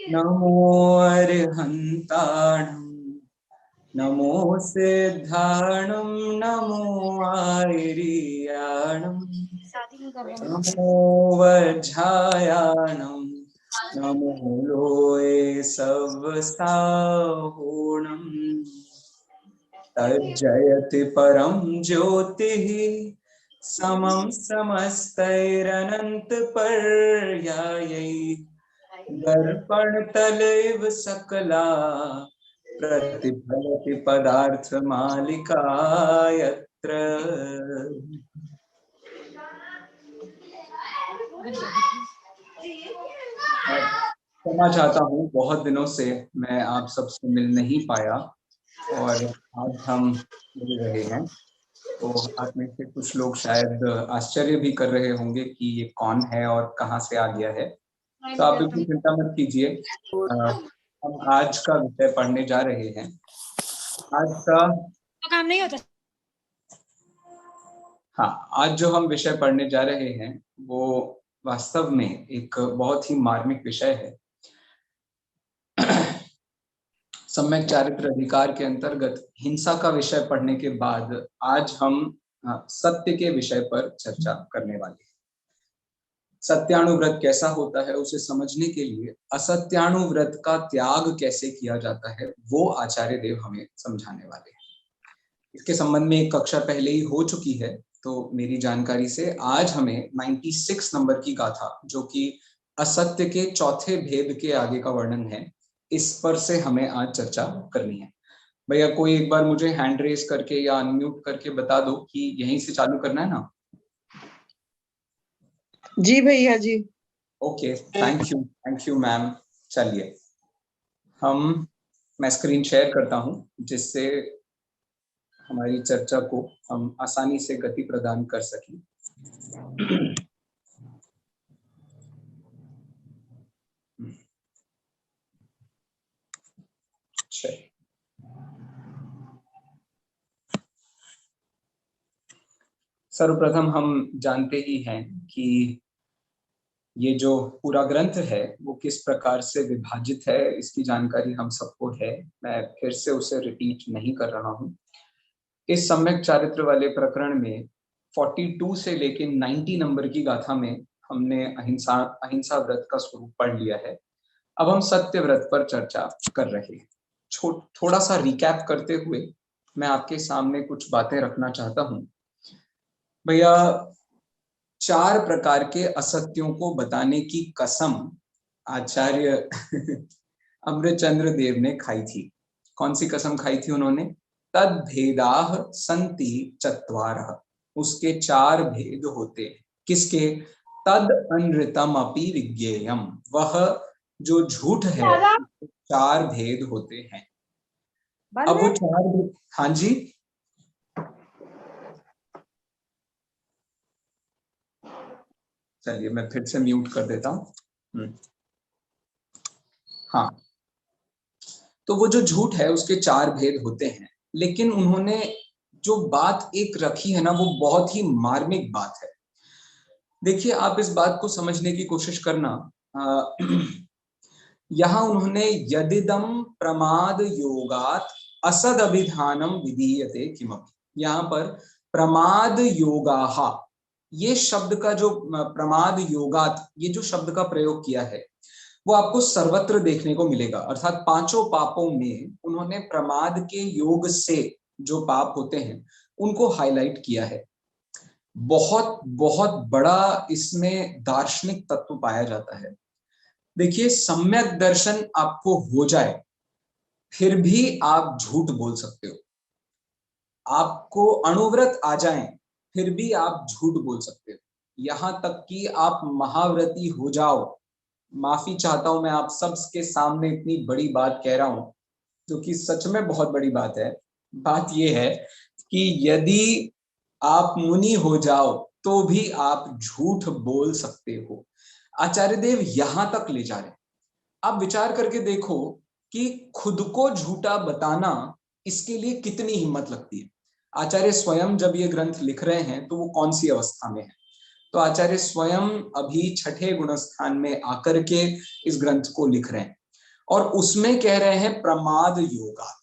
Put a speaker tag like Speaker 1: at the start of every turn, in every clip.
Speaker 1: नमो अर्हन्ताणं नमो सिद्धाणं नमो आर्याणं नमो वज्रायाणं नमो लोये सवसाहोणं तज्जयति परं ज्योतिः समं समस्तैरनन्तपर्यायैः दर्पणतलैव सकला प्रतिफलति पदार्थमालिका यत्र। क्षमा चाहता हूँ, बहुत दिनों से मैं आप सबसे मिल नहीं पाया और आज हम मिल रहे हैं, तो आप में से कुछ लोग शायद आश्चर्य भी कर रहे होंगे कि ये कौन है और कहाँ से आ गया है। तो आप बिल्कुल चिंता मत कीजिए, हम आज का विषय पढ़ने जा रहे हैं। आज का
Speaker 2: काम नहीं होता।
Speaker 1: हाँ, आज जो हम विषय पढ़ने जा रहे हैं वो वास्तव में एक बहुत ही मार्मिक विषय है। सम्यक चारित्र अधिकार के अंतर्गत हिंसा का विषय पढ़ने के बाद आज हम सत्य के विषय पर चर्चा करने वाले हैं। सत्यानुव्रत कैसा होता है उसे समझने के लिए असत्यानुव्रत का त्याग कैसे किया जाता है वो आचार्य देव हमें समझाने वाले हैं। इसके संबंध में एक कक्षा पहले ही हो चुकी है, तो मेरी जानकारी से आज हमें 96 नंबर की गाथा, जो कि असत्य के चौथे भेद के आगे का वर्णन है, इस पर से हमें आज चर्चा करनी है। भैया कोई एक बार मुझे हैंड रेस करके या अनम्यूट करके बता दो कि यहीं से चालू करना है ना?
Speaker 3: जी भैया जी।
Speaker 1: Okay, thank you ma'am. चलिए मैं स्क्रीन शेयर करता हूं जिससे हमारी चर्चा को हम आसानी से गति प्रदान कर सकें। सर्वप्रथम हम जानते ही हैं कि ये जो पूरा ग्रंथ है वो किस प्रकार से विभाजित है, इसकी जानकारी हम सबको है। मैं फिर से उसे रिपीट नहीं कर रहा हूँ। इस सम्यक चारित्र वाले प्रकरण में 42 से लेकर 90 नंबर की गाथा में हमने अहिंसा व्रत का स्वरूप पढ़ लिया है। अब हम सत्य व्रत पर चर्चा कर रहे हैं। थोड़ा सा रिकैप करते हुए मैं आपके सामने कुछ बातें रखना चाहता हूँ। भैया 4 प्रकार के असत्यों को बताने की कसम आचार्य अमृतचंद्र देव ने खाई थी। कौन सी कसम खाई थी उन्होंने? तद भेदाह संति चत्वारः, उसके 4 भेद होते हैं। किसके? तद अनृतम अपि विज्ञेयम, वह जो झूठ है 4 भेद होते हैं। अब वो 4, हाँ जी, चलिए मैं फिर से म्यूट कर देता हूँ। हाँ, तो वो जो झूठ है उसके 4 भेद होते हैं, लेकिन उन्होंने जो बात एक रखी है ना, वो बहुत ही मार्मिक बात है। देखिए, आप इस बात को समझने की कोशिश करना। यहाँ उन्होंने यदिदम प्रमाद योगात असद अभिधानम विधीयते किमपि, यहाँ पर प्रमाद योगाहा, ये शब्द का जो प्रमाद योगात, ये जो शब्द का प्रयोग किया है वो आपको सर्वत्र देखने को मिलेगा। अर्थात 5 पापों में उन्होंने प्रमाद के योग से जो पाप होते हैं उनको हाईलाइट किया है। बहुत बहुत बड़ा इसमें दार्शनिक तत्व पाया जाता है। देखिए, सम्यक दर्शन आपको हो जाए फिर भी आप झूठ बोल सकते हो, आपको अणुव्रत आ जाए फिर भी आप झूठ बोल सकते हो, यहां तक कि आप महाव्रती हो जाओ। माफी चाहता हूं, मैं आप सबके सामने इतनी बड़ी बात कह रहा हूं जो कि सच में बहुत बड़ी बात है। बात यह है कि यदि आप मुनि हो जाओ तो भी आप झूठ बोल सकते हो। आचार्य देव यहां तक ले जा रहे हैं। आप विचार करके देखो कि खुद को झूठा बताना, इसके लिए कितनी हिम्मत लगती है। आचार्य स्वयं जब ये ग्रंथ लिख रहे हैं तो वो कौन सी अवस्था में है? तो आचार्य स्वयं अभी 6ठे गुणस्थान में आकर के इस ग्रंथ को लिख रहे हैं। और उसमें कह रहे हैं प्रमाद योगात।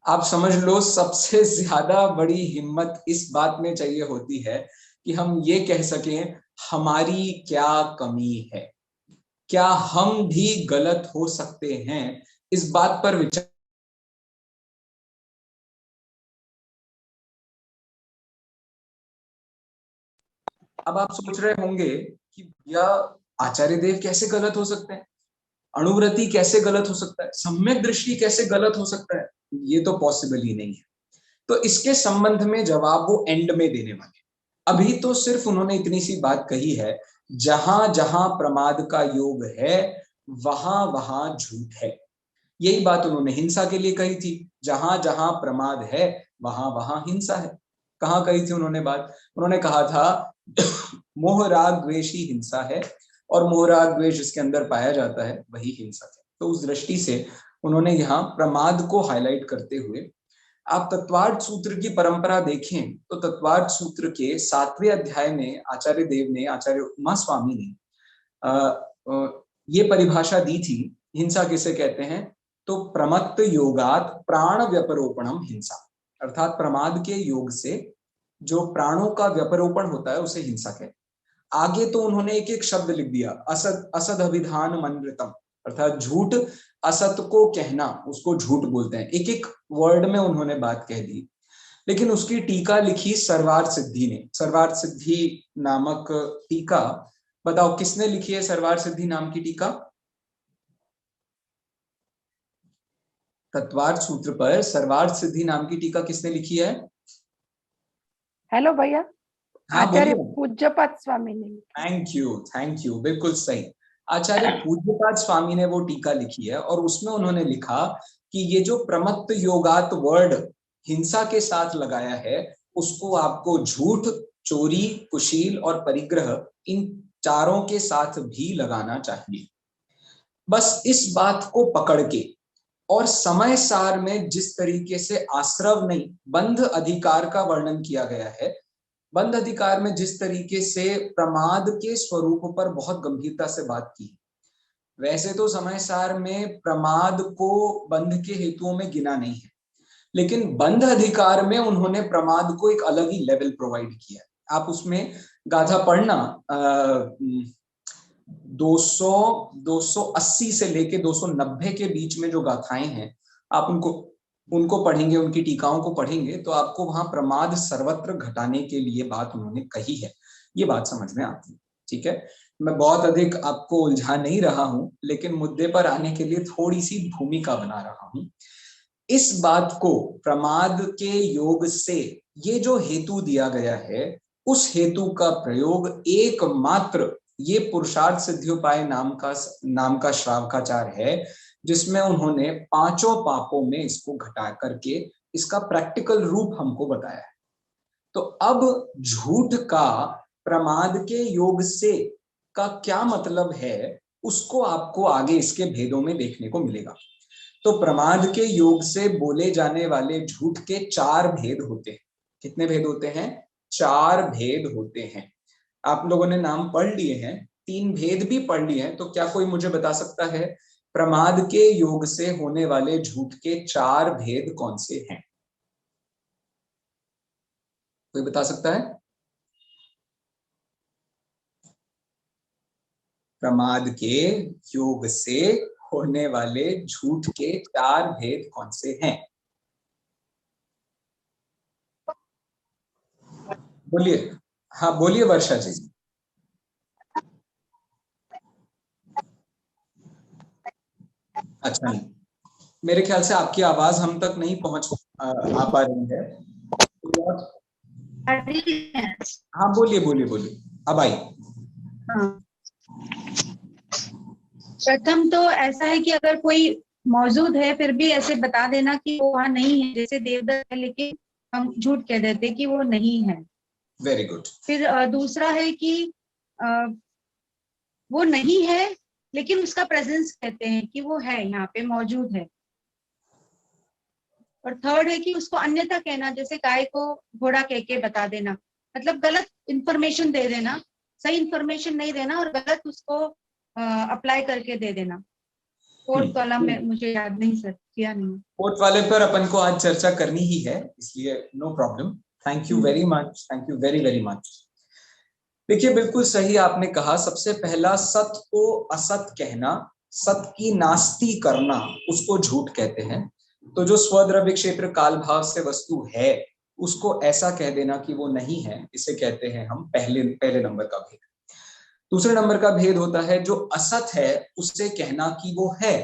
Speaker 1: आप समझ लो सबसे ज्यादा बड़ी हिम्मत इस बात में चाहिए होती है कि हम ये कह सकें हमारी क्या कमी है, क्या हम भी गलत हो सकते हैं, इस बात पर विचार। अब आप सोच रहे होंगे कि भैया आचार्य देव कैसे गलत हो सकते हैं, अणुव्रति कैसे गलत हो सकता है, सम्यक दृष्टि कैसे गलत हो सकता है, ये तो पॉसिबल ही नहीं है। तो इसके संबंध में जवाब वो एंड में देने वाले। अभी तो सिर्फ उन्होंने इतनी सी बात कही है, जहां जहां प्रमाद का योग है वहां वहां झूठ है। यही बात उन्होंने हिंसा के लिए कही थी, जहां जहां प्रमाद है वहां वहां हिंसा है। कहाँ कही थी उन्होंने बात? उन्होंने कहा था मोह राग द्वेष ही हिंसा है, और मोह राग द्वेष जिसके अंदर पाया जाता है वही हिंसा है। तो उस दृष्टि से उन्होंने यहाँ प्रमाद को हाईलाइट करते हुए, आप तत्वार्थ सूत्र की परंपरा देखें तो तत्वार्थ सूत्र के 7वें अध्याय में आचार्य देव ने, आचार्य उमा स्वामी ने ये परिभाषा दी थी, हिंसा किसे कहते हैं, तो प्रमत्त योगात प्राण व्यपरोपणम हिंसा, अर्थात प्रमाद के योग से जो प्राणों का व्यपरोपण होता है उसे हिंसा कहते हैं। आगे तो उन्होंने एक एक शब्द लिख दिया, असद असद अभिधान मनृतम, अर्थात झूठ, असत को कहना उसको झूठ बोलते हैं। एक एक वर्ड में उन्होंने बात कह दी। लेकिन उसकी टीका लिखी सर्वार्थ सिद्धि ने, सर्वार्थ सिद्धि नामक टीका। बताओ किसने लिखी है सर्वार्थ सिद्धि नाम की टीका? तत्वार्थ सूत्र पर सर्वार्थ सिद्धि नाम की टीका किसने लिखी है?
Speaker 2: हेलो भैया,
Speaker 1: हाँ
Speaker 2: आचार्य
Speaker 1: बोलिए।
Speaker 2: पूज्यपाद स्वामी ने।
Speaker 1: थैंक यू, बिल्कुल सही। आचार्य पूज्यपाद स्वामी ने वो टीका लिखी है, और उसमें उन्होंने लिखा कि ये जो प्रमत्त योगात वर्ड हिंसा के साथ लगाया है, उसको आपको झूठ, चोरी, कुशील और परिग्रह, इन चारों के साथ भी लगाना चाहिए। बस इस बात को पकड़ के, और समय सार में जिस तरीके से आश्रव नहीं बंध अधिकार का वर्णन किया गया है, बंध अधिकार में जिस तरीके से प्रमाद के स्वरूप पर बहुत गंभीरता से बात की, वैसे तो समय सार में प्रमाद को बंध के हेतुओं में गिना नहीं है, लेकिन बंध अधिकार में उन्होंने प्रमाद को एक अलग ही लेवल प्रोवाइड किया। आप उसमें गाथा पढ़ना, 280 से लेके 290 के बीच में जो गाथाएं हैं, आप उनको पढ़ेंगे, उनकी टीकाओं को पढ़ेंगे, तो आपको वहां प्रमाद सर्वत्र घटाने के लिए बात उन्होंने कही है, ये बात समझ में आती है। ठीक है, मैं बहुत अधिक आपको उलझा नहीं रहा हूं, लेकिन मुद्दे पर आने के लिए थोड़ी सी भूमिका बना रहा हूं। इस बात को प्रमाद के योग से ये जो हेतु दिया गया है, उस हेतु का प्रयोग एकमात्र ये पुरुषार्थ सिद्धियोपाय नाम का श्रावकाचार है, जिसमें उन्होंने पांचों पापों में इसको घटा करके इसका प्रैक्टिकल रूप हमको बताया है। तो अब झूठ का प्रमाद के योग से का क्या मतलब है, उसको आपको आगे इसके भेदों में देखने को मिलेगा। तो प्रमाद के योग से बोले जाने वाले झूठ के 4 भेद होते हैं। कितने भेद होते हैं? 4 भेद होते हैं। आप लोगों ने नाम पढ़ लिए हैं, 3 भेद भी पढ़ लिए हैं, तो क्या कोई मुझे बता सकता है प्रमाद के योग से होने वाले झूठ के 4 भेद कौन से हैं? कोई बता सकता है? प्रमाद के योग से होने वाले झूठ के 4 भेद कौन से हैं? बोलिए। हाँ बोलिए वर्षा जी। अच्छा, नहीं, मेरे ख्याल से आपकी आवाज हम तक नहीं पहुंच आ पा रही है। हाँ बोलिए बोलिए बोलिए, अब आई।
Speaker 2: प्रथम तो ऐसा है कि अगर कोई मौजूद है फिर भी ऐसे बता देना कि वो वहाँ नहीं है, जैसे देवदत्त है लेकिन हम झूठ कह देते कि वो नहीं है।
Speaker 1: Very good.
Speaker 2: फिर दूसरा है कि वो नहीं है लेकिन उसका प्रेजेंस कहते हैं कि वो है, यहाँ पे मौजूद है। और थर्ड है कि उसको अन्यथा कहना, जैसे गाय को घोड़ा कह के बता देना, मतलब गलत इंफॉर्मेशन दे देना, सही इंफॉर्मेशन नहीं देना और गलत उसको अप्लाई करके दे देना। फोर्थ वाला में मुझे याद नहीं, सर किया नहीं।
Speaker 1: फोर्थ वाले पर अपन को आज चर्चा करनी ही है, इसलिए no problem. Thank you very much, thank you very very much. देखिए बिल्कुल सही आपने कहा। सबसे पहला, सत को असत कहना, सत की नास्ती करना, उसको झूठ कहते हैं। तो जो स्वद्रव्य क्षेत्र काल भाव से वस्तु है उसको ऐसा कह देना कि वो नहीं है, इसे कहते हैं हम पहले नंबर का भेद। दूसरे नंबर का भेद होता है जो असत है उससे कहना कि वो है,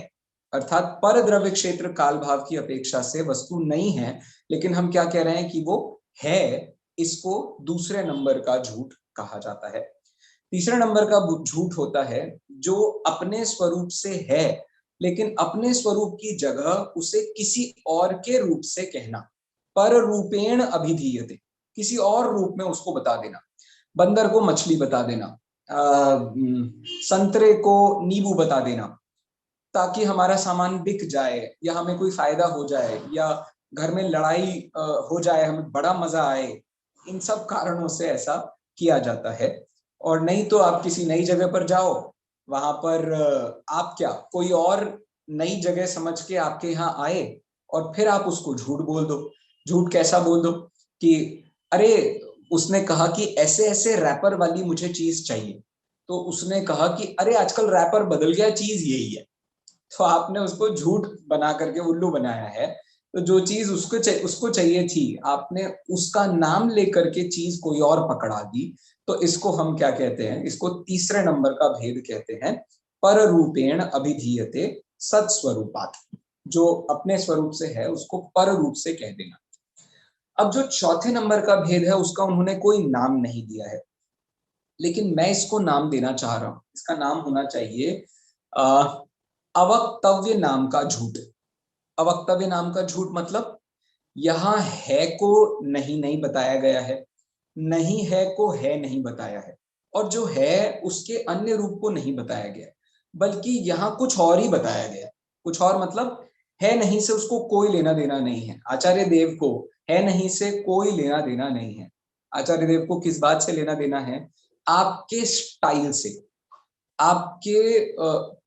Speaker 1: अर्थात पर द्रव्य क्षेत्र काल भाव की अपेक्षा से वस्तु नहीं है, लेकिन हम क्या कह रहे हैं कि वो है, इसको दूसरे नंबर का झूठ कहा जाता है। तीसरे नंबर का झूठ होता है जो अपने स्वरूप से है लेकिन अपने स्वरूप की जगह उसे किसी और के रूप से कहना, पर रूपेण अभिधीयते, किसी और रूप में उसको बता देना। बंदर को मछली बता देना, संतरे को नींबू बता देना, ताकि हमारा सामान बिक जाए या हमें कोई फायदा हो जाए या घर में लड़ाई हो जाए, हमें बड़ा मजा आए। इन सब कारणों से ऐसा किया जाता है। और नहीं तो आप किसी नई जगह पर जाओ, वहां पर आप क्या कोई और नई जगह समझ के आपके यहाँ आए और फिर आप उसको झूठ बोल दो। झूठ कैसा बोल दो कि अरे उसने कहा कि ऐसे ऐसे रैपर वाली मुझे चीज चाहिए, तो उसने कहा कि अरे आजकल रैपर बदल गया, चीज यही है। तो आपने उसको झूठ बना करके उल्लू बनाया है। तो जो चीज उसको चाहिए थी, आपने उसका नाम लेकर के चीज कोई और पकड़ा दी। तो इसको हम क्या कहते हैं, इसको तीसरे नंबर का भेद कहते हैं, पर रूपेण अभिधीयते सत्स्वरूपात्। जो अपने स्वरूप से है उसको पर रूप से कह देना। अब जो चौथे नंबर का भेद है उसका उन्होंने कोई नाम नहीं दिया है, लेकिन मैं इसको नाम देना चाह रहा हूं। इसका नाम होना चाहिए अवक्तव्य नाम का झूठ। अवक्तव्य नाम का झूठ मतलब यहाँ है को नहीं बताया गया है, नहीं है को है नहीं बताया है, और जो है उसके अन्य रूप को नहीं बताया गया, बल्कि यहाँ कुछ और ही बताया गया। कुछ और मतलब है नहीं से उसको कोई लेना देना नहीं है। आचार्य देव को है नहीं से कोई लेना देना नहीं है। आचार्य देव को किस बात से लेना देना है? आपके स्टाइल से, आपके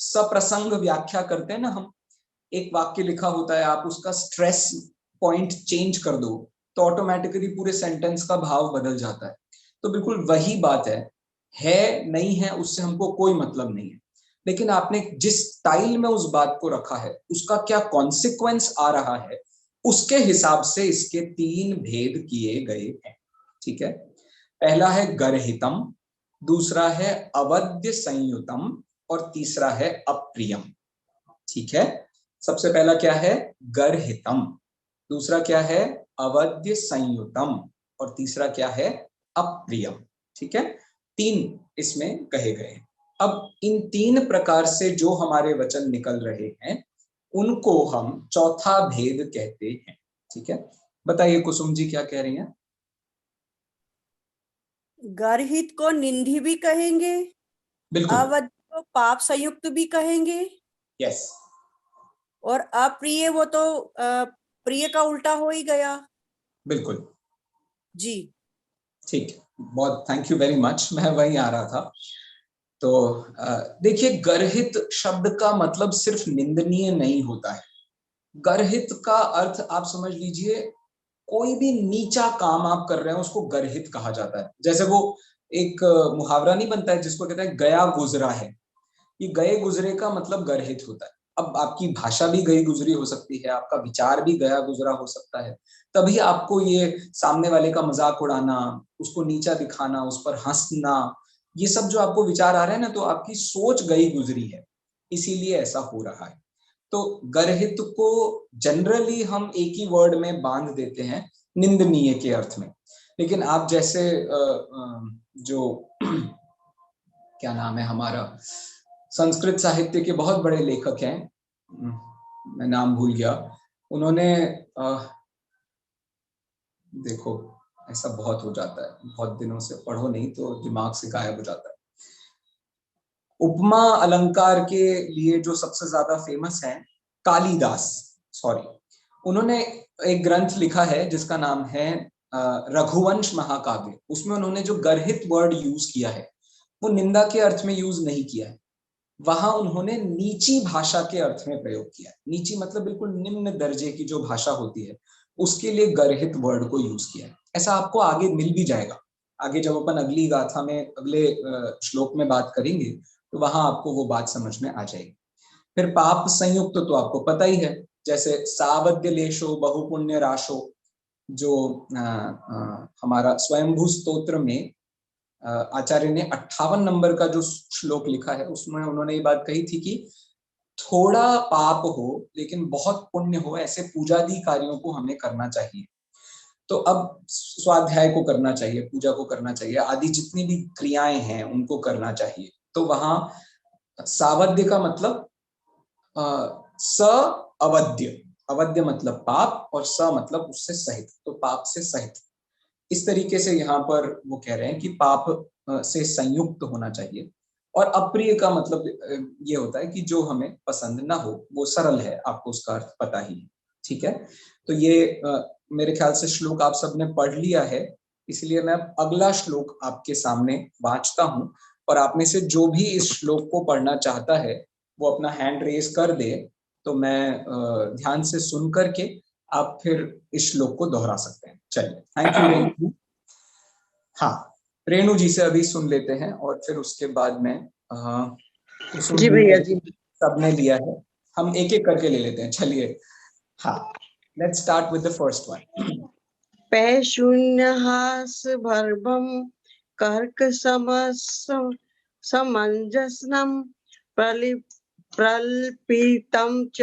Speaker 1: सप्रसंग व्याख्या करते हैं ना हम, एक वाक्य लिखा होता है, आप उसका स्ट्रेस पॉइंट चेंज कर दो तो ऑटोमेटिकली पूरे सेंटेंस का भाव बदल जाता है। तो बिल्कुल वही बात है नहीं है उससे हमको कोई मतलब नहीं है, लेकिन आपने जिस स्टाइल में उस बात को रखा है उसका क्या कॉन्सिक्वेंस आ रहा है, उसके हिसाब से इसके तीन भेद किए गए हैं। ठीक है, पहला है गर्हितम, दूसरा है अवद्य संयुतम, और तीसरा है अप्रियम। ठीक है, सबसे पहला क्या है? गर्हितम, दूसरा क्या है? अवद्य संयुतम, और तीसरा क्या है? अप्रियम। ठीक है, तीन इसमें कहे गए हैं। अब इन तीन प्रकार से जो हमारे वचन निकल रहे हैं उनको हम चौथा भेद कहते हैं। ठीक है, बताइए कुसुम जी क्या कह रही हैं?
Speaker 3: गर्हित को निंदी भी कहेंगे,
Speaker 1: बिल्कुल,
Speaker 3: अवध को पाप संयुक्त भी कहेंगे,
Speaker 1: यस,
Speaker 3: और अप्रिय वो तो प्रिय का उल्टा हो ही गया।
Speaker 1: बिल्कुल
Speaker 3: जी
Speaker 1: ठीक, बहुत थैंक यू वेरी मच, मैं वहीं आ रहा था। तो देखिए, गर्हित शब्द का मतलब सिर्फ निंदनीय नहीं होता है। गर्हित का अर्थ आप समझ लीजिए, कोई भी नीचा काम आप कर रहे हैं उसको गर्हित कहा जाता है। जैसे वो एक मुहावरा नहीं बनता है जिसको कहते हैं गया गुजरा है, ये गए गुजरे का मतलब गर्हित होता है। अब आपकी भाषा भी गई गुजरी हो सकती है, आपका विचार भी गया गुजरा हो सकता है, तभी आपको ये सामने वाले का मजाक उड़ाना, उसको नीचा दिखाना, उस पर हंसना, ये सब जो आपको विचार आ रहे हैं ना, तो आपकी सोच गई गुजरी है, इसीलिए ऐसा हो रहा है। तो गर्हित को जनरली हम एक ही वर्ड में बांध देते हैं, निंदनीय के अर्थ में। लेकिन आप जैसे जो क्या नाम है हमारा, संस्कृत साहित्य के बहुत बड़े लेखक हैं, मैं नाम भूल गया, उन्होंने देखो ऐसा बहुत हो जाता है, बहुत दिनों से पढ़ो नहीं तो दिमाग से गायब हो जाता है। उपमा अलंकार के लिए जो सबसे ज्यादा फेमस है, कालिदास, सॉरी, उन्होंने एक ग्रंथ लिखा है जिसका नाम है रघुवंश महाकाव्य। उसमें उन्होंने जो गर्हित वर्ड यूज किया है वो निंदा के अर्थ में यूज नहीं किया है, वहां उन्होंने नीची भाषा के अर्थ में प्रयोग किया। नीची मतलब बिल्कुल निम्न दर्जे की जो भाषा होती है उसके लिए गर्हित वर्ड को यूज किया है। ऐसा आपको आगे मिल भी जाएगा। आगे जब अपन अगली गाथा में अगले श्लोक में बात करेंगे तो वहां आपको वो बात समझ में आ जाएगी। फिर पाप संयुक्त तो आपको पता ही है, जैसे सावध्य लेशो बहुपुण्य राशो, जो हमारा स्वयंभू स्तोत्र में आचार्य ने 58 नंबर का जो श्लोक लिखा है उसमें उन्होंने ये बात कही थी कि थोड़ा पाप हो लेकिन बहुत पुण्य हो, ऐसे पूजादि कार्यों को हमें करना चाहिए। तो अब स्वाध्याय को करना चाहिए, पूजा को करना चाहिए, आदि जितनी भी क्रियाएं हैं उनको करना चाहिए। तो वहां सावध्य का मतलब स अवध्य, अवध्य मतलब पाप और स मतलब उससे सहित, तो पाप से सहित। इस तरीके से यहाँ पर वो कह रहे हैं कि पाप से संयुक्त होना चाहिए। और अप्रिय का मतलब ये होता है कि जो हमें पसंद ना हो, वो सरल है, आपको उसका अर्थ पता ही है। ठीक है, तो ये मेरे ख्याल से श्लोक आप सबने पढ़ लिया है, इसलिए मैं अगला श्लोक आपके सामने वांचता हूँ, और आप में से जो भी इस श्लोक को पढ़ना चाहता है वो अपना हैंड रेज कर दे, तो मैं ध्यान से सुन करके आप फिर इस श्लोक को दोहरा सकते हैं। चलिए, थैंक यू रेणु जी। हाँ, रेणु जी से अभी सुन लेते हैं और फिर उसके बाद में कुसुम
Speaker 3: जी भैया जी।
Speaker 1: सबने लिया है, हम एक एक करके ले लेते हैं। चलिए, हाँ, let's start with the first one.
Speaker 3: पै शून्यहास भर्भम कर्क समंजसनम प्रल्पितं च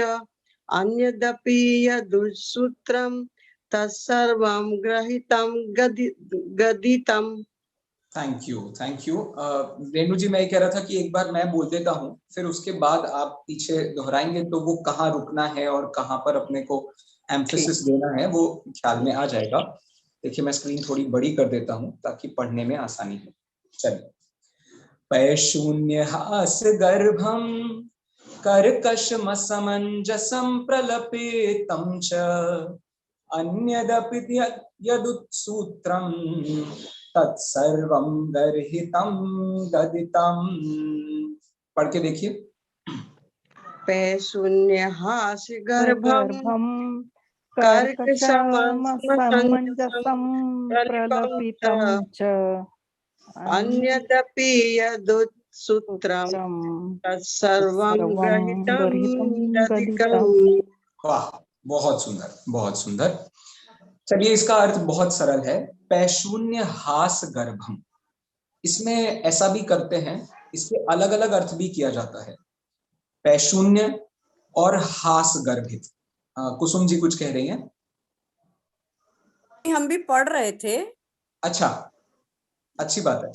Speaker 3: अन्यदपि यदुसूत्रं तत्सर्वं ग्रहीतं गदितं।
Speaker 1: Thank you, thank you. Renu ji, मैं ये कह रहा था कि एक बार मैं बोल देता हूँ, फिर उसके बाद आप पीछे दोहराएंगे, तो वो कहाँ रुकना है और कहाँ पर अपने को एम्फेसिस देना है वो ख्याल में आ जाएगा। देखिए, मैं स्क्रीन थोड़ी बड़ी कर देता हूँ ताकि पढ़ने में आसानी हो। चलिए, पैशून्यहास गर्भम कर्कशमसमंजसं प्रलपेतं च अन्यदपि यदुत्सूत्रं तत्सर्वं गर्हितं गदितं। पढ़ के देखिए।
Speaker 3: पैशून्यहास गर्भम
Speaker 4: कर्कशमसमंजसं प्रलपितं च
Speaker 3: अन्यदपि यदुत्सूत्रं तत्सर्वं ग्रहीतं गदितं।
Speaker 1: वाह, बहुत सुंदर, बहुत सुंदर। चलिए, इसका अर्थ बहुत सरल है, पैशून्य हास गर्भम। इसमें ऐसा भी करते हैं, इसके अलग अलग अर्थ भी किया जाता है, पैशून्य और हास गर्भित। कुसुम जी कुछ कह रही हैं?
Speaker 3: हम भी पढ़ रहे थे।
Speaker 1: अच्छा, अच्छी बात है।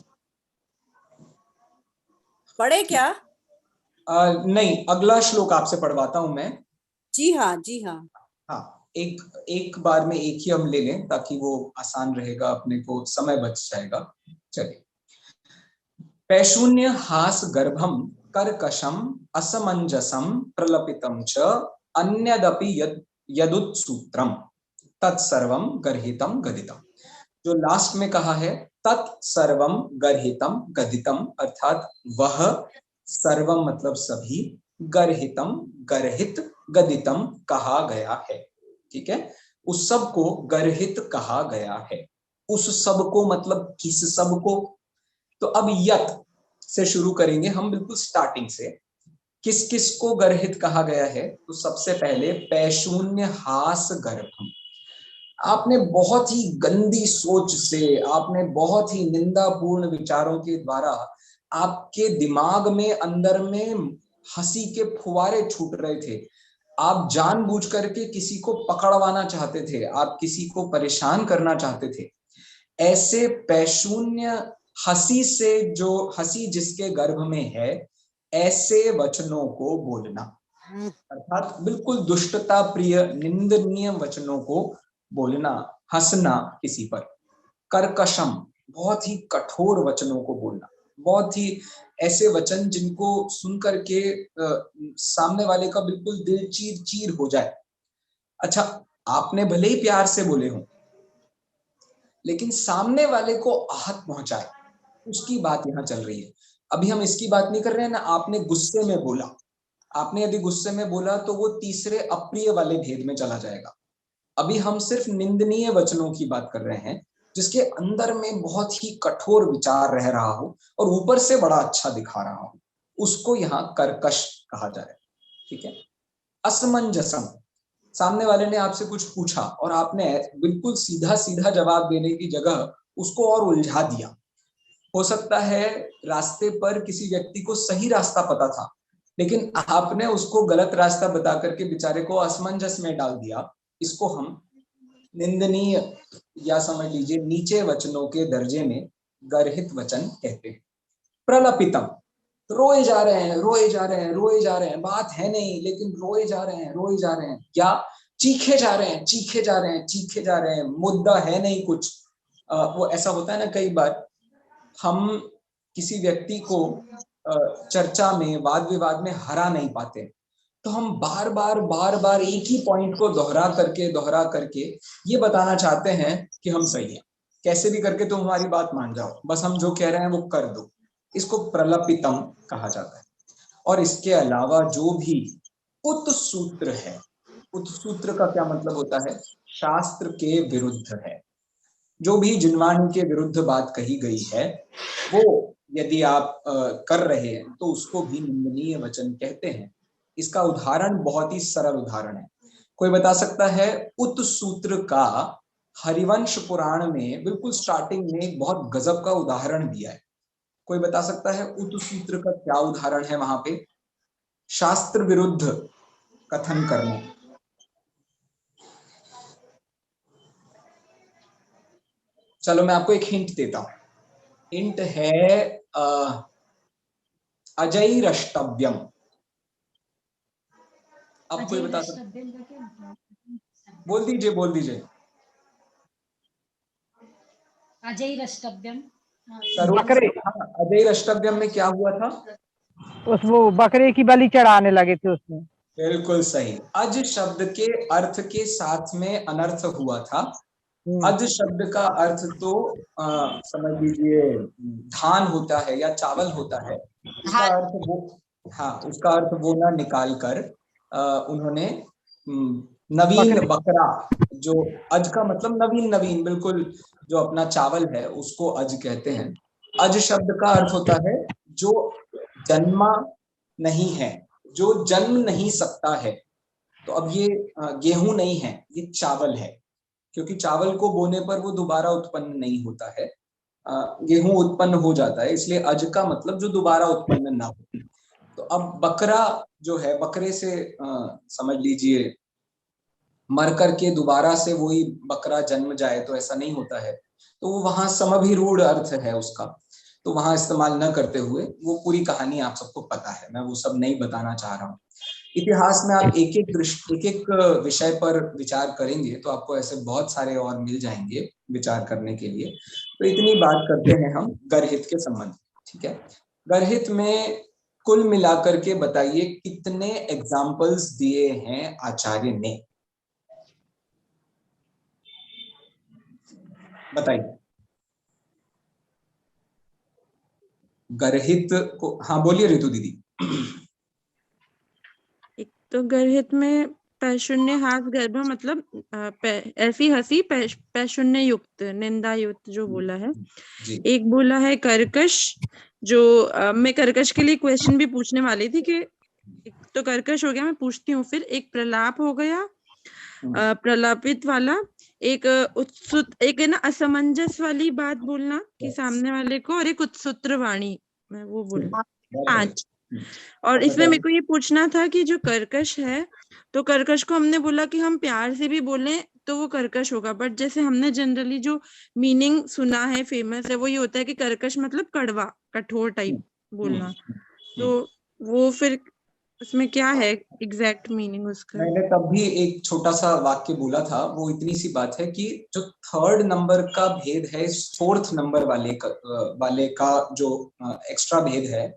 Speaker 3: पढ़े क्या?
Speaker 1: नहीं, अगला श्लोक आपसे पढ़वाता हूं मैं।
Speaker 3: जी हाँ, जी हाँ।
Speaker 1: हाँ, एक बार में एक ही हम ले लें ताकि वो आसान रहेगा, अपने को समय बच जाएगा। चलिए, पैशून्य हास गर्भम कर्कशम असमंजसम प्रलपितम च अन्यदपि यदुत्सूत्रम तत्सर्वम गर्हितम गदितम। जो लास्ट में कहा है तत्सर्वम गर्हितम गदितम, अर्थात वह, सर्वम मतलब सभी, गर्हितम गर्हित, गदितम कहा गया है। ठीक है, उस सब को गर्हित कहा गया है। उस सब को मतलब किस सब को? तो अब यत से शुरू करेंगे हम, बिल्कुल स्टार्टिंग से। किस किस को गर्हित कहा गया है? तो सबसे पहले पैशून्य हास गर्भम। आपने बहुत ही गंदी सोच से, आपने बहुत ही निंदापूर्ण विचारों के द्वारा आपके दिमाग में, अंदर में हंसी के फुवारे छूट रहे थे। आप जानबूझ करके किसी को पकड़वाना चाहते थे, आप किसी को परेशान करना चाहते थे। ऐसे पैशून्य हंसी से, जो हंसी जिसके गर्भ में है, ऐसे वचनों को बोलना, अर्थात बिल्कुल दुष्टता प्रिय निंदनीय वचनों को बोलना, हंसना किसी पर। कर्कशम, बहुत ही कठोर वचनों को बोलना, बहुत ही ऐसे वचन जिनको सुन करके सामने वाले का बिल्कुल दिल चीर चीर हो जाए। अच्छा, आपने भले ही प्यार से बोले हो, लेकिन सामने वाले को आहत पहुंचाए, उसकी बात यहाँ चल रही है। अभी हम इसकी बात नहीं कर रहे हैं ना, आपने गुस्से में बोला, आपने यदि गुस्से में बोला तो वो तीसरे अप्रिय वाले भेद में चला जाएगा। अभी हम सिर्फ निंदनीय वचनों की बात कर रहे हैं जिसके अंदर में बहुत ही कठोर विचार रह रहा हो और ऊपर से बड़ा अच्छा दिखा रहा हो, उसको यहाँ कर्कश कहा जाए। ठीक है। असमंजसम, सामने वाले ने आपसे कुछ पूछा और आपने बिल्कुल सीधा सीधा जवाब देने की जगह उसको और उलझा दिया। हो सकता है रास्ते पर किसी व्यक्ति को सही रास्ता पता था, लेकिन आपने उसको गलत रास्ता बता करके बेचारे को असमंजस में डाल दिया। इसको हम निंदनीय या समझ लीजिए नीचे वचनों के दर्जे में गर्हित वचन कहते हैं। प्रलपितम, रोए जा रहे हैं, रोए जा रहे हैं, रोए जा रहे हैं, बात है नहीं लेकिन रोए जा रहे हैं, रोए जा रहे हैं, या चीखे जा रहे हैं, चीखे जा रहे हैं, चीखे जा रहे हैं, मुद्दा है नहीं कुछ। वो ऐसा होता है ना, कई बार हम किसी व्यक्ति को चर्चा में, वाद विवाद में हरा नहीं पाते, तो हम बार बार एक ही पॉइंट को दोहरा करके ये बताना चाहते हैं कि हम सही हैं, कैसे भी करके तुम हमारी बात मान जाओ, बस हम जो कह रहे हैं वो कर दो। इसको प्रलपितम कहा जाता है। और इसके अलावा जो भी उत्सूत्र है, उत्सूत्र का क्या मतलब होता है? शास्त्र के विरुद्ध है। जो भी जिनवाणी के विरुद्ध बात कही गई है वो यदि आप कर रहे हैं तो उसको भी निंदनीय वचन कहते हैं। इसका उदाहरण बहुत ही सरल उदाहरण है। कोई बता सकता है उत्सूत्र का हरिवंश पुराण में बिल्कुल स्टार्टिंग में एक बहुत गजब का उदाहरण दिया है। कोई बता सकता है उत्सूत्र का क्या उदाहरण है वहां पे शास्त्र विरुद्ध कथन करना? चलो मैं आपको एक हिंट देता हूं। हिंट है अजैरष्टव्यम। अब कोई बता सकता? बोल दीजिए।
Speaker 5: अजैरष्टव्यम,
Speaker 4: बकरे,
Speaker 1: अजैरष्टव्यम में क्या हुआ था?
Speaker 4: वो बकरे की बलि चढ़ाने लगे थे उसमें।
Speaker 1: बिल्कुल सही। अज शब्द के अर्थ के साथ में अनर्थ हुआ था। अज शब्द का अर्थ तो समझ लीजिए धान होता है या चावल होता है। उसका अर्थ वो, हाँ, उसका अर्थ वो ना निकाल कर उन्होंने नवीन बकरा, जो अज का मतलब नवीन बिल्कुल जो अपना चावल है उसको अज कहते हैं। अज शब्द का अर्थ होता है जो जन्मा नहीं है, जो जन्म नहीं सकता है। तो अब ये गेहूं नहीं है, ये चावल है, क्योंकि चावल को बोने पर वो दोबारा उत्पन्न नहीं होता है, गेहूं उत्पन्न हो जाता है, इसलिए अज का मतलब जो दोबारा उत्पन्न ना हो। तो अब बकरा जो है, बकरे से समझ लीजिए मर करके दोबारा से वही बकरा जन्म जाए तो ऐसा नहीं होता है। तो वो वहां समभिरूढ़ अर्थ है उसका, तो वहां इस्तेमाल न करते हुए, वो पूरी कहानी आप सबको पता है, मैं वो सब नहीं बताना चाह रहा हूँ। इतिहास में आप एक एक विषय पर विचार करेंगे तो आपको ऐसे बहुत सारे और मिल जाएंगे विचार करने के लिए। तो इतनी बात करते हैं हम गर्हित के संबंध। ठीक है। गर्हित में कुल मिलाकर के बताइए कितने एग्जाम्पल्स दिए हैं आचार्य ने? बताइए। गर्हित को, हाँ बोलिए रितु दीदी।
Speaker 6: एक तो गर्हित में पैशून्य हास गर्भ, मतलब ऐसी हंसी पैशून्य युक्त, निंदा युक्त जो बोला है। एक बोला है कर्कश, जो मैं कर्कश के लिए क्वेश्चन भी पूछने वाली थी कि एक तो कर्कश हो गया, मैं पूछती हूँ फिर। एक प्रलाप हो गया, प्रलापित वाला। एक उत्सुत, एक है ना असमंजस वाली बात बोलना कि सामने वाले को, और एक उत्सूत्र वाणी, मैं वो बोलना। 5। और इसमें मेरे को ये पूछना था कि जो कर्कश है, तो कर्कश को हमने बोला कि हम प्यार से भी बोलें तो वो कर्कश होगा, बट जैसे हमने जनरली जो मीनिंग सुना है, फेमस है, वो ये होता है कि कर्कश मतलब कड़वा, कठोर टाइप बोलना। तो वो फिर उसमें क्या है एग्जैक्ट मीनिंग उसका?
Speaker 1: मैंने तब भी एक छोटा सा वाक्य बोला था, वो इतनी सी बात है कि जो 3rd नंबर का भेद है, 4th नंबर वाले का जो एक्स्ट्रा भेद है,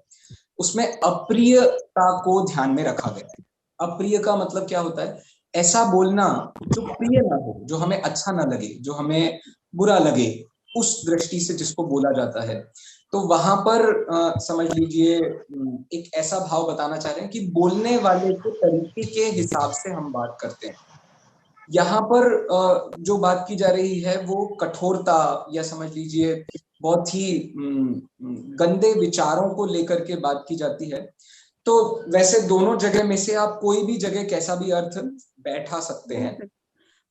Speaker 1: उसमें अप्रियता को ध्यान में रखा गया है। अप्रिय का मतलब क्या होता है? ऐसा बोलना जो प्रिय ना हो, जो हमें अच्छा ना लगे, जो हमें बुरा लगे, उस दृष्टि से जिसको बोला जाता है। तो वहां पर समझ लीजिए एक ऐसा भाव बताना चाह रहे हैं कि बोलने वाले के तरीके के हिसाब से हम बात करते हैं। यहाँ पर जो बात की जा रही है वो कठोरता या समझ लीजिए बहुत ही गंदे विचारों को लेकर के बात की जाती है। तो वैसे दोनों जगह में से आप कोई भी जगह कैसा भी अर्थ बैठा सकते हैं,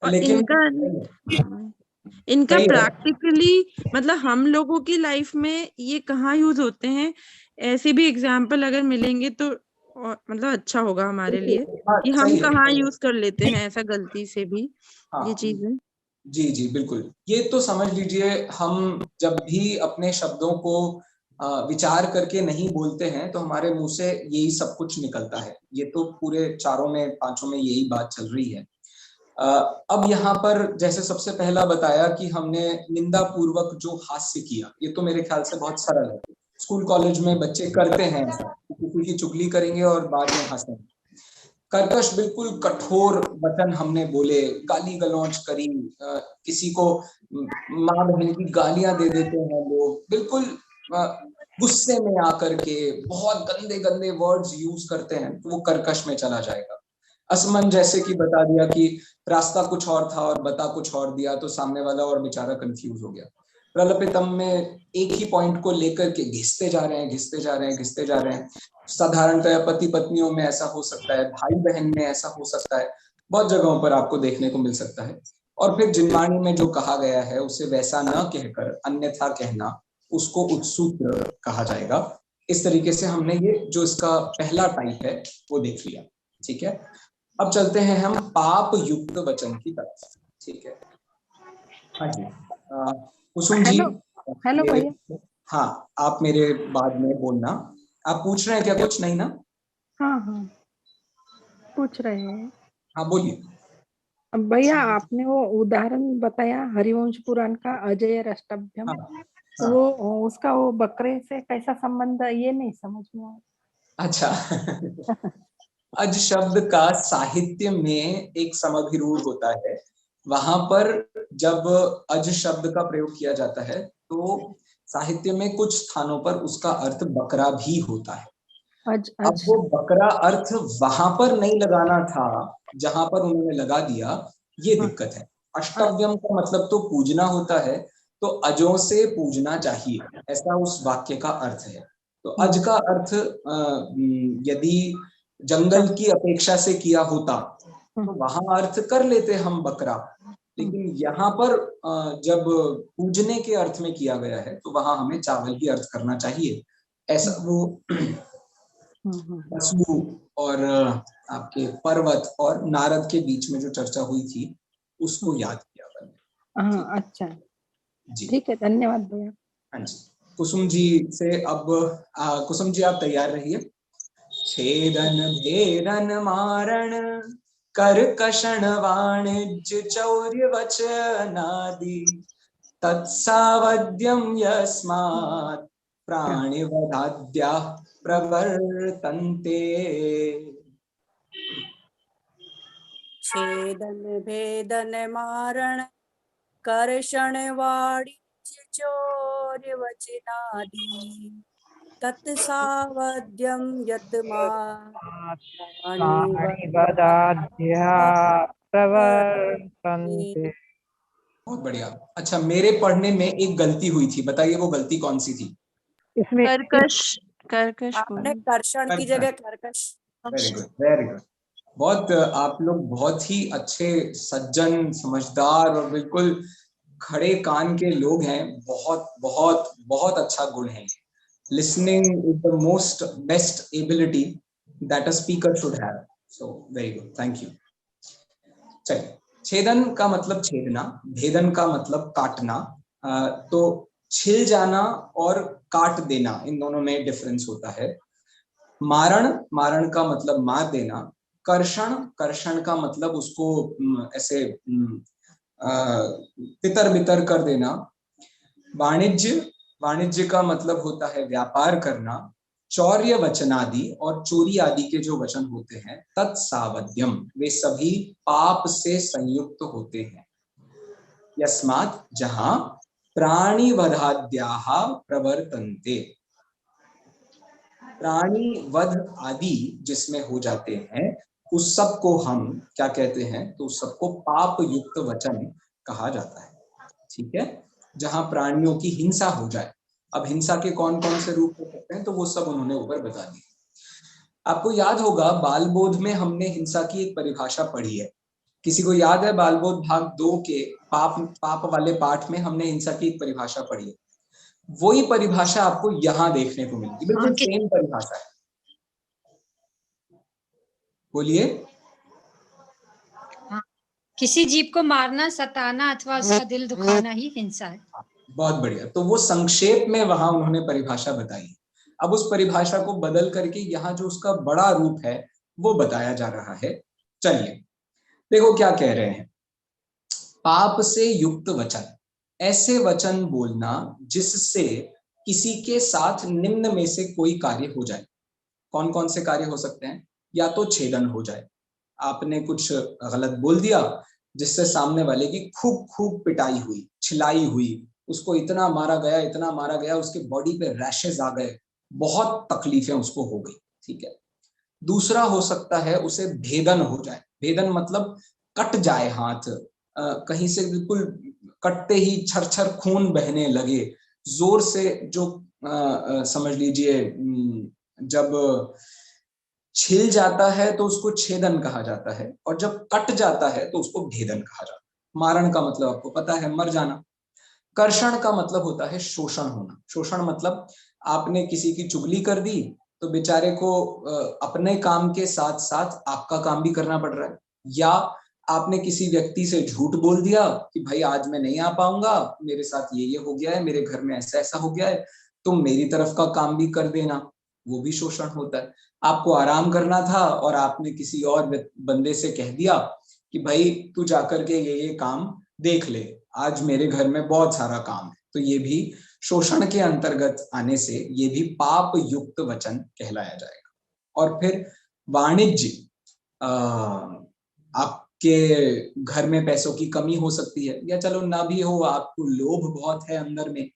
Speaker 6: और
Speaker 1: लेकिन
Speaker 6: इनका
Speaker 1: सही है।
Speaker 6: प्रैक्टिकली मतलब हम लोगों की लाइफ में ये कहाँ यूज होते हैं, ऐसे भी एग्जाम्पल अगर मिलेंगे तो मतलब अच्छा होगा हमारे लिए
Speaker 1: हाँ,
Speaker 6: कि हम
Speaker 1: सही है,
Speaker 6: कहाँ
Speaker 1: सही है।
Speaker 6: यूज कर लेते हैं ऐसा गलती से भी
Speaker 1: हाँ,
Speaker 6: ये चीज है।
Speaker 1: जी जी बिल्कुल। ये तो समझ लीजिए हम जब भी अपने शब्दों को विचार करके नहीं बोलते हैं तो हमारे मुंह से यही सब कुछ निकलता है। ये तो पूरे चारों में पांचों में यही बात चल रही है। अब यहाँ पर जैसे सबसे पहला बताया कि हमने निंदा पूर्वक जो हास्य किया, ये तो मेरे ख्याल से बहुत सरल है। स्कूल कॉलेज में बच्चे करते हैं ऐसा, किसी की चुगली करेंगे और बाद में हंसेंगे। कर्कश बिल्कुल कठोर वचन हमने बोले, गाली गलौज करी, किसी को माँ बहन की गालियां दे देते हैं लोग, बिल्कुल गुस्से में आकर के बहुत गंदे गंदे वर्ड्स यूज करते हैं, तो वो कर्कश में चला जाएगा। असमन जैसे कि बता दिया कि रास्ता कुछ और था और बता कुछ और दिया, तो सामने वाला और बेचारा कंफ्यूज हो गया। प्रलपितम में एक ही पॉइंट को लेकर के घिसते जा रहे हैं, घिसते जा रहे हैं, घिसते जा रहे हैं। साधारणतः पति पत्नियों में ऐसा हो सकता है, भाई बहन में ऐसा हो सकता है, बहुत जगहों पर आपको देखने को मिल सकता है। और फिर जिनवाणी में जो कहा गया है उसे वैसा न कहकर अन्यथा कहना, उसको उत्सूत्र कहा जाएगा। इस तरीके से हमने ये जो इसका पहला टाइप है वो देख लिया। ठीक है, अब चलते हैं हम पाप युक्त वचन की तरफ। ठीक है, हाँ जी, कुसुम जी।
Speaker 4: हेलो भैया।
Speaker 1: हाँ, आप मेरे बाद में बोलना। आप पूछ रहे हैं क्या कुछ? नहीं ना?
Speaker 4: हाँ हाँ पूछ रहे हैं।
Speaker 1: हाँ बोलिए।
Speaker 4: अब भैया आपने वो उदाहरण बताया हरिवंश पुराण का अजय रष्टभ्यम,
Speaker 1: हाँ, हाँ।
Speaker 4: वो उसका वो बकरे से कैसा संबंध है ये नहीं समझ में आया।
Speaker 1: अच्छा अज शब्द का साहित्य में एक समभिरूढ़ होता है। वहां पर जब अज शब्द का प्रयोग किया जाता है तो साहित्य में कुछ स्थानों पर उसका अर्थ बकरा भी होता है। अब वो बकरा अर्थ वहां पर नहीं लगाना था जहां पर उन्होंने लगा दिया, ये दिक्कत है। अष्टव्यम का मतलब तो पूजना होता है, तो अजों से पूजना चाहिए, ऐसा उस वाक्य का अर्थ है। तो अज का अर्थ यदि जंगल की अपेक्षा से किया होता तो वहां अर्थ कर लेते हम बकरा, लेकिन यहाँ पर जब पूजने के अर्थ में किया गया है तो वहां हमें चावल की अर्थ करना चाहिए। ऐसा वो पशु और आपके पर्वत और नारद के बीच में जो चर्चा हुई थी उसको याद किया मैंने।
Speaker 4: हाँ अच्छा
Speaker 1: जी
Speaker 4: ठीक है, धन्यवाद भैया।
Speaker 1: हाँ जी, कुसुम जी से अब कुसुम जी आप तैयार रहिए। छेदन भेदन मारण कर्कषण वाणिज्य चौर्य वचनादि तत्सावध्यम यस्मात् प्राणिवधाद्याः प्रवर्तन्ते।
Speaker 3: छेदन भेदन मारण कर्षण वाणिज्य चौर्य वचनादि तत्सावध्यम
Speaker 4: प्रवर्तन्ते।
Speaker 1: बहुत बढ़िया। अच्छा, मेरे पढ़ने में एक गलती हुई थी, बताइए वो गलती कौन सी थी?
Speaker 4: इसमें
Speaker 6: कर्कश कर्कश
Speaker 3: आपने कर्षण की जगह कर्कश।
Speaker 1: Very good, very good. बहुत आप लोग बहुत ही अच्छे सज्जन समझदार और बिल्कुल खड़े कान के लोग हैं। बहुत बहुत बहुत अच्छा गुण है। Listening is the most best ability that a speaker should have. So very good, thank you. चलिए, छेदन का मतलब छेदना, भेदन का मतलब काटना। तो छिल जाना और काट देना, इन दोनों में डिफरेंस होता है। मारण, मारण का मतलब मार देना। कर्षण, कर्षण का मतलब उसको ऐसे तितर बितर कर देना। वाणिज्य, वाणिज्य का मतलब होता है व्यापार करना। चौर्य वचनादि, और चोरी आदि के जो वचन होते हैं, तत्सावध्यम, वे सभी पाप से संयुक्त होते हैं। यस्मात्, जहां प्राणिवधाद्याः प्रवर्तन्ते। प्राणी वध आदि जिसमें हो जाते हैं उस सब को हम क्या कहते हैं, तो उस सबको पाप युक्त वचन कहा जाता है। ठीक है, जहां प्राणियों की हिंसा हो जाए। अब हिंसा के कौन कौन से रूप हो सकते हैं, तो वो सब उन्होंने ऊपर बता दिए। आपको याद होगा बाल बोध में हमने हिंसा की एक परिभाषा पढ़ी है। किसी को याद है? बाल बोध भाग 2 के पाप वाले पाठ में हमने हिंसा की एक परिभाषा पढ़ी है। वही परिभाषा आपको यहाँ देखने को मिलेगी, बिल्कुल सेम परिभाषा है। बोलिए।
Speaker 5: किसी जीव को मारना, सताना अथवा उसका दिल दुखाना ही हिंसा है।
Speaker 1: बहुत बढ़िया। तो वो संक्षेप में वहां उन्होंने परिभाषा बताई। अब उस परिभाषा को बदल करके यहाँ जो उसका बड़ा रूप है वो बताया जा रहा है। चलिए देखो क्या कह रहे हैं। पाप से युक्त वचन, ऐसे वचन बोलना जिससे किसी के साथ निम्न में से कोई कार्य हो जाए। कौन कौन से कार्य हो सकते हैं? या तो छेदन हो जाए, आपने कुछ गलत बोल दिया जिससे सामने वाले की खूब खूब पिटाई हुई, छिलाई हुई, उसको इतना मारा गया, उसके बॉडी पे रैशेस आ गए, बहुत तकलीफें उसको हो गई। ठीक है। दूसरा हो सकता है उसे भेदन हो जाए। भेदन मतलब कट जाए हाथ, कहीं से बिल्कुल कटते ही छर खून बहने लगे, जोर से जो समझ लीजिए जब छिल जाता है तो उसको छेदन कहा जाता है, और जब कट जाता है तो उसको भेदन कहा जाता है। मारण का मतलब आपको पता है, मर जाना। कर्षण का मतलब होता है शोषण होना। शोषण मतलब आपने किसी की चुगली कर दी तो बेचारे को अपने काम के साथ साथ आपका काम भी करना पड़ रहा है, या आपने किसी व्यक्ति से झूठ बोल दिया कि भाई आज मैं नहीं आ पाऊंगा, मेरे साथ ये हो गया है, मेरे घर में ऐसा ऐसा हो गया है, तुम मेरी तरफ का काम भी कर देना, वो भी शोषण होता है। आपको आराम करना था और आपने किसी और बंदे से कह दिया कि भाई तू जाकर के ये काम देख ले, आज मेरे घर में बहुत सारा काम है, तो ये भी शोषण के अंतर्गत आने से ये भी पाप युक्त वचन कहलाया जाएगा। और फिर वाणिज्य, आपके घर में पैसों की कमी हो सकती है, या चलो ना भी हो, आपको लोभ बहुत है अंदर में,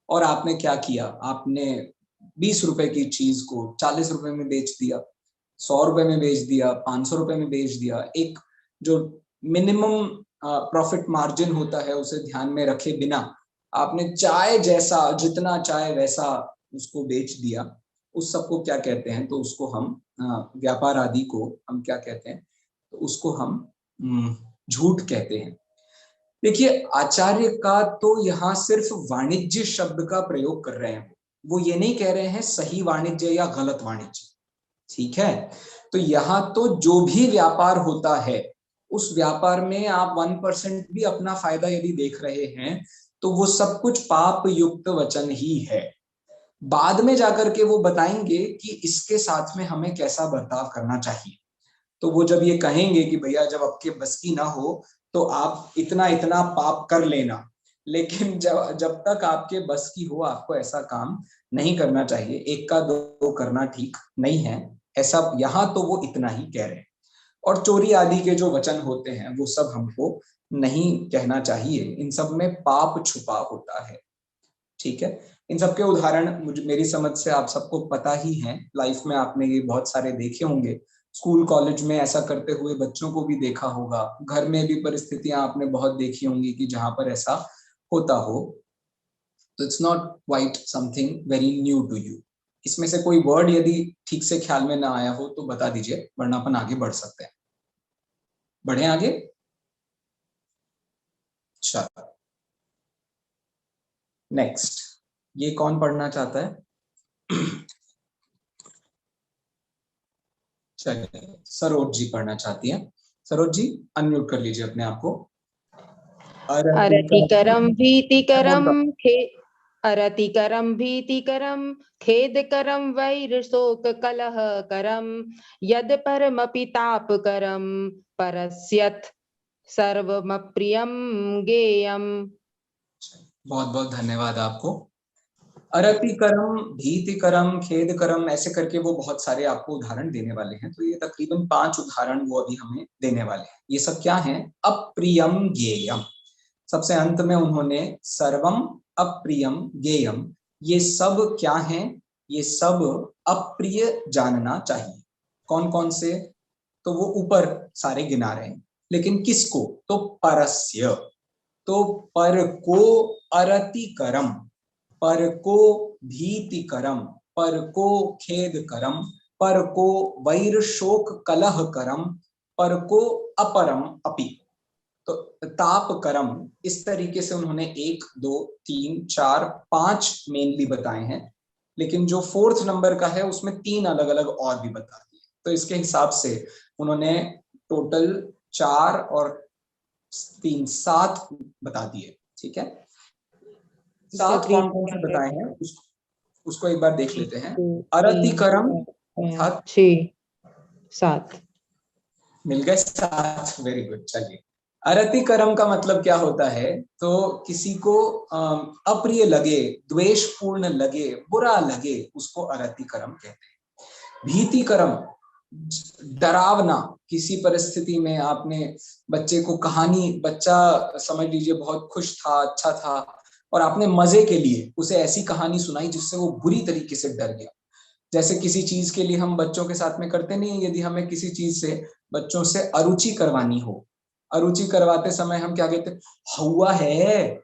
Speaker 1: और आपने क्या किया, आपने 20 रुपए की चीज को 40 रुपए में बेच दिया, 100 रुपए में बेच दिया, 500 रुपए में बेच दिया। एक जो मिनिमम प्रॉफिट मार्जिन होता है उसे ध्यान में रखे बिना आपने चाय जैसा, जितना चाय वैसा उसको बेच दिया। उस सबको क्या कहते हैं, तो उसको हम व्यापार आदि को हम क्या कहते हैं, तो उसको हम झूठ कहते हैं। देखिए आचार्य का तो यहाँ सिर्फ वाणिज्य शब्द का प्रयोग कर रहे हैं, वो ये नहीं कह रहे हैं सही वाणिज्य या गलत वाणिज्य। ठीक है, तो यहाँ तो जो भी व्यापार होता है उस व्यापार में आप 1% भी अपना फायदा यदि देख रहे हैं तो वो सब कुछ पाप युक्त वचन ही है। बाद में जाकर के वो बताएंगे कि इसके साथ में हमें कैसा बर्ताव करना चाहिए। तो वो जब ये कहेंगे कि भैया जब आपके बस की ना हो तो आप इतना इतना पाप कर लेना, लेकिन जब तक आपके बस की हो आपको ऐसा काम नहीं करना चाहिए, एक का दो करना ठीक नहीं है, ऐसा यहाँ तो वो इतना ही कह रहे हैं। और चोरी आदि के जो वचन होते हैं वो सब हमको नहीं कहना चाहिए, इन सब में पाप छुपा होता है। ठीक है, इन सब के उदाहरण मेरी समझ से आप सबको पता ही हैं, लाइफ में आपने ये बहुत सारे देखे होंगे, स्कूल कॉलेज में ऐसा करते हुए बच्चों को भी देखा होगा, घर में भी परिस्थितियां आपने बहुत देखी होंगी कि जहां पर ऐसा होता हो। तो it's not quite something very new to you. इसमें से कोई वर्ड यदि ठीक से ख्याल में ना आया हो तो बता दीजिए, वरना अपन आगे बढ़ सकते हैं। बढ़े आगे। चलो नेक्स्ट, ये कौन पढ़ना चाहता है? चलिए सरोज जी पढ़ना चाहती हैं। सरोज जी अनम्यूट कर लीजिए अपने आप को।
Speaker 4: अरतिकरम भीतिकरम खेदकरम वैरशोक कलह करम यद परमपि तापकरम परस्यत् सर्वमप्रियम गेयम।
Speaker 1: बहुत बहुत धन्यवाद आपको। अरतिकरम, भीतिकरम, खेदकरम, ऐसे करके वो बहुत सारे आपको उदाहरण देने वाले हैं। तो ये तकरीबन 5 उदाहरण वो अभी हमें देने वाले हैं। ये सब क्या हैं? अप्रियम गेयम। सबसे अंत में उन्होंने सर्वम अप्रियम, गेयम, ये सब क्या हैं? ये सब अप्रिय जानना चाहिए। कौन कौन से? तो वो ऊपर सारे गिना रहे हैं, लेकिन किसको? तो परस्य, तो पर को अरतिकरम, पर को भीतिकरम, पर को खेदकरम, पर को वैर शोक कलह करम, पर को अपरम अपि। तो ताप करम, इस तरीके से उन्होंने 1 2 3 4 5 मेनली बताए हैं, लेकिन जो 4th नंबर का है उसमें 3 अलग अलग और भी बता दिए। तो इसके हिसाब से उन्होंने टोटल 4 और 3 7 बता दिए। ठीक है, 7 कौन कौन से बताए हैं उसको एक बार देख लेते हैं। अरतिकरम,
Speaker 4: 6 7
Speaker 1: मिल गए 7, वेरी गुड। चलिए, अरतिकरम का मतलब क्या होता है? तो किसी को अप्रिय लगे, द्वेषपूर्ण लगे, बुरा लगे, उसको अरतिकरम कहते हैं। भीतिकरम, डरावना, किसी परिस्थिति में आपने बच्चे को कहानी, बच्चा समझ लीजिए बहुत खुश था, अच्छा था, और आपने मजे के लिए उसे ऐसी कहानी सुनाई जिससे वो बुरी तरीके से डर गया। जैसे किसी चीज के लिए हम बच्चों के साथ में करते नहीं, यदि हमें किसी चीज से बच्चों से अरुचि करवानी हो, अरुचि करवाते समय हम क्या कहते हैं? हुआ है,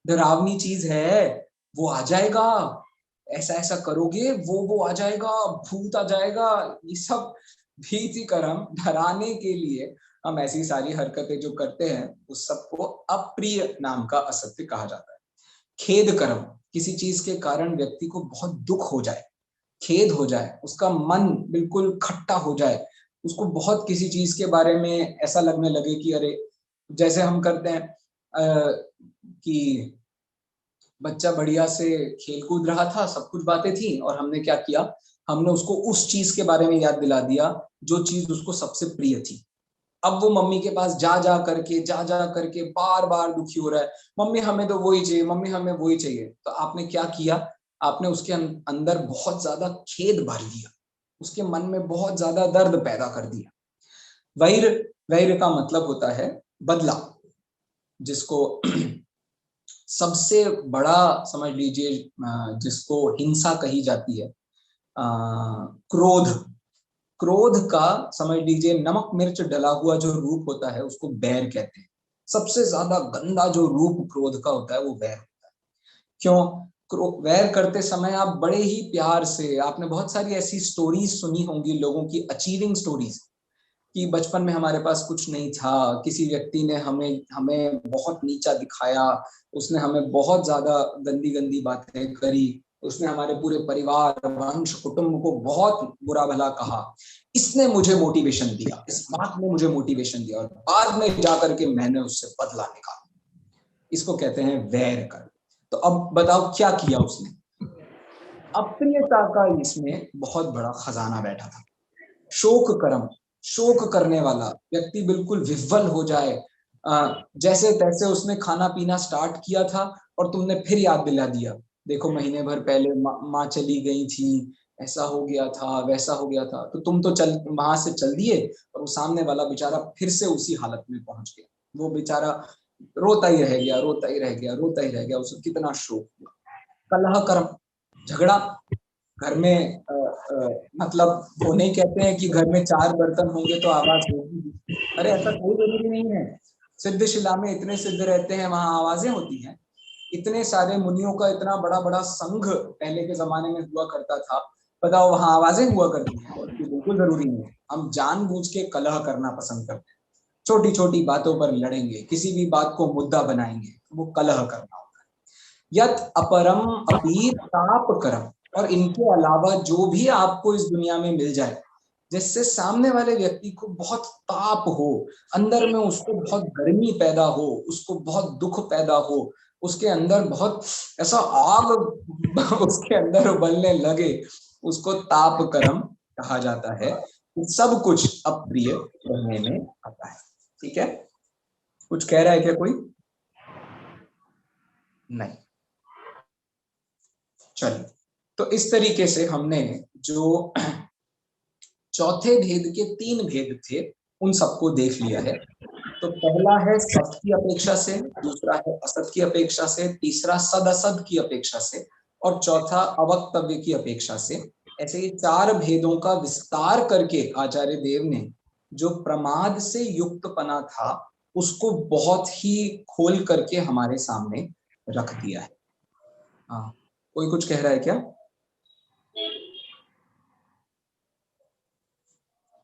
Speaker 1: डरावनी चीज है, वो आ जाएगा, ऐसा ऐसा करोगे वो आ जाएगा, भूत आ जाएगा। ये सब भीतिकरम, डराने के लिए हम ऐसी सारी हरकतें जो करते हैं उस सबको अप्रिय नाम का असत्य कहा जाता है। खेदकरम, किसी चीज के कारण व्यक्ति को बहुत दुख हो जाए, खेद हो जाए, उसका मन बिल्कुल खट्टा हो जाए, उसको बहुत किसी चीज के बारे में ऐसा लगने लगे कि अरे, जैसे हम करते हैं कि बच्चा बढ़िया से खेल कूद रहा था, सब कुछ बातें थी, और हमने क्या किया? हमने उसको उस चीज के बारे में याद दिला दिया जो चीज उसको सबसे प्रिय थी। अब वो मम्मी के पास जा जा करके बार बार दुखी हो रहा है, मम्मी हमें तो वही चाहिए, मम्मी हमें वही चाहिए। तो आपने क्या किया? आपने उसके अंदर बहुत ज्यादा खेद भर दिया, उसके मन में बहुत ज्यादा दर्द पैदा कर दिया। वैर, वैर का मतलब होता है बदला, जिसको सबसे बड़ा समझ लीजिए, जिसको हिंसा कही जाती है, क्रोध, क्रोध का समझ लीजिए नमक मिर्च डला हुआ जो रूप होता है उसको वैर कहते हैं। सबसे ज्यादा गंदा जो रूप क्रोध का होता है वो वैर होता है। क्यों? वैर करते समय आप बड़े ही प्यार से, आपने बहुत सारी ऐसी स्टोरीज सुनी होंगी लोगों की, अचीविंग स्टोरीज, कि बचपन में हमारे पास कुछ नहीं था, किसी व्यक्ति ने हमें बहुत नीचा दिखाया, उसने हमें बहुत ज्यादा गंदी गंदी बातें करी, उसने हमारे पूरे परिवार, वंश, कुटुंब को बहुत बुरा भला कहा, इसने मुझे मोटिवेशन दिया, इस बात ने मुझे मोटिवेशन दिया, और बाद में जाकर के मैंने उससे बदला निकाला। इसको कहते हैं वैर कर। तो अब बताओ क्या किया उसने? अप्रियता का इसमें बहुत बड़ा खजाना बैठा था। शोक करम, शोक करने वाला व्यक्ति बिल्कुल विह्वल हो जाए, जैसे तैसे उसने खाना पीना स्टार्ट किया था और तुमने फिर याद दिला दिया, देखो महीने भर पहले माँ चली गई थी, ऐसा हो गया था, वैसा हो गया था, तो तुम तो वहां से चल दिए, और वो सामने वाला बेचारा फिर से उसी हालत में पहुंच गया। वो बेचारा रोता ही रह गया, रोता ही रह गया, रोता ही रह गया, उसको कितना शोक हुआ। कलह कर्म, झगड़ा, घर में मतलब वो नहीं कहते हैं कि घर में 4 बर्तन होंगे तो आवाज होगी, अरे ऐसा कोई जरूरी नहीं है। सिद्धशिला में इतने सिद्ध रहते हैं, वहां आवाजें होती हैं। इतने सारे मुनियों का इतना बड़ा बड़ा संघ पहले के जमाने में हुआ करता था, बताओ वहां आवाजें हुआ करती हैं? बिल्कुल जरूरी नहीं है। हम जानबूझ के कलह करना पसंद करते हैं, छोटी छोटी बातों पर लड़ेंगे, किसी भी बात को मुद्दा बनाएंगे, वो कलह करना होता है। यत अपरम अपि ताप करम, और इनके अलावा जो भी आपको इस दुनिया में मिल जाए जिससे सामने वाले व्यक्ति को बहुत ताप हो, अंदर में उसको बहुत गर्मी पैदा हो, उसको बहुत दुख पैदा हो, उसके अंदर बहुत ऐसा आग उसके अंदर उबलने लगे, उसको ताप कर्म कहा जाता है। सब कुछ अप्रिय करने में आता है। ठीक है, कुछ कह रहा है क्या कोई? नहीं। चलिए, तो इस तरीके से हमने जो चौथे भेद के 3 भेद थे उन सबको देख लिया है। तो पहला है सत की अपेक्षा से, दूसरा है असत की अपेक्षा से, तीसरा सद असद की अपेक्षा से, और चौथा अवक्तव्य की अपेक्षा से। ऐसे ये 4 भेदों का विस्तार करके आचार्य देव ने जो प्रमाद से युक्तपना था उसको बहुत ही खोल करके हमारे सामने रख दिया है। हाँ, कोई कुछ कह रहा है क्या?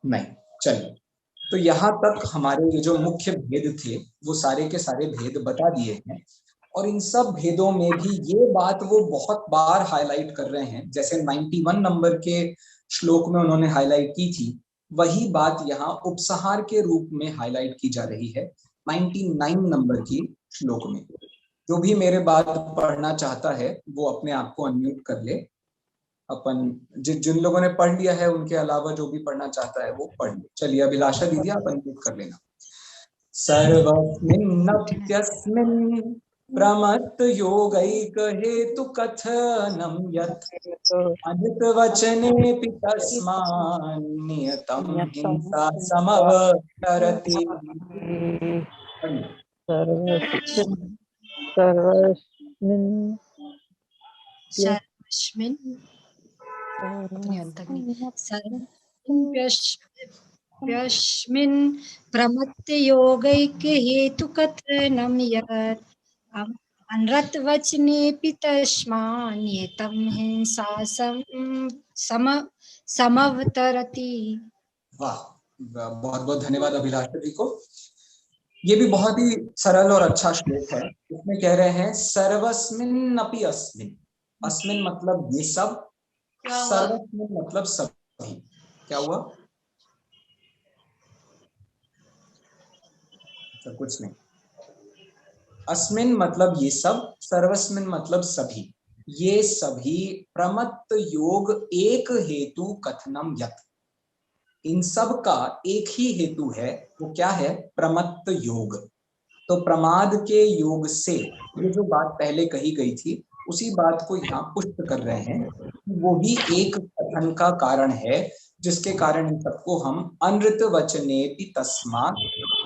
Speaker 1: नहीं, चलिए। तो यहाँ तक हमारे ये जो मुख्य भेद थे वो सारे के सारे भेद बता दिए हैं, और इन सब भेदों में भी ये बात वो बहुत बार हाईलाइट कर रहे हैं, जैसे 91 नंबर के श्लोक में उन्होंने हाईलाइट की थी, वही बात यहाँ उपसंहार के रूप में हाईलाइट की जा रही है 99 नंबर की श्लोक में। जो भी मेरे बाद पढ़ना चाहता है वो अपने आप को अनम्यूट कर ले। अपन जिन लोगों ने पढ़ लिया है उनके अलावा जो भी पढ़ना चाहता है वो पढ़ ले। चलिए अभिलाषा दीदी आप अनम्यूट कर लेना। सर्वस्मिन्नप्यस्मिन् प्रमत्त योगैक हेतु कथनं यत् अनितवचनेऽपि तस्मान् नियतं हिंसा समवतरति।
Speaker 5: सर्वस्मिन् सर्वस्मिन् प्रमत्तयोगैक हेतुकथनं यत् अनृतवचनेऽपि तस्मान् नियतं हिंसा समवतरति।
Speaker 1: वाह, बहुत बहुत धन्यवाद अभिलाषा जी को। ये भी बहुत ही सरल और अच्छा श्लोक है। इसमें कह रहे हैं सर्वस्मिन् अपि अस्मिन्। अस्मिन् मतलब ये सब, सर्वस्मिन् मतलब सभी। क्या हुआ? तो कुछ नहीं। अस्मिन् मतलब ये सब, सर्वस्मिन् मतलब सभी। ये सभी प्रमत्त योग एक हेतु कथनम यत्, इन सब का एक ही हेतु है, वो क्या है? प्रमत्त योग। तो प्रमाद के योग से ये जो बात पहले कही गई थी उसी बात को यहाँ पुष्ट कर रहे हैं। वो भी एक कथन का कारण है जिसके कारण इन सबको हम अनृत वचनेपि तस्मात्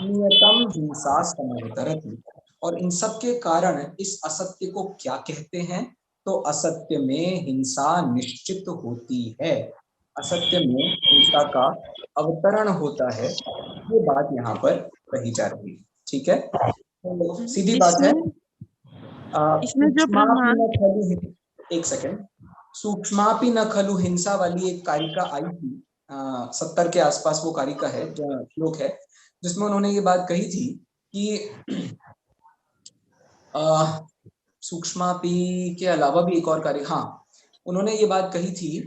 Speaker 1: नियतम हिंसा समवतरति, और इन सब के कारण इस असत्य को क्या कहते हैं? तो असत्य में हिंसा निश्चित होती है, असत्य में हिंसा का अवतरण होता है। ये बात यहाँ पर कही जा रही है। ठीक है, तो सीधी बात है।
Speaker 6: इसमें जो
Speaker 1: एक सेकेंड, सूक्ष्मापि न खलु हिंसा वाली एक कारिका आई थी 70 के आसपास। वो कारिका है जो श्लोक है जिसमें उन्होंने ये बात कही थी कि सूक्ष्मापि के अलावा भी एक और कारिका, हाँ, उन्होंने ये बात कही थी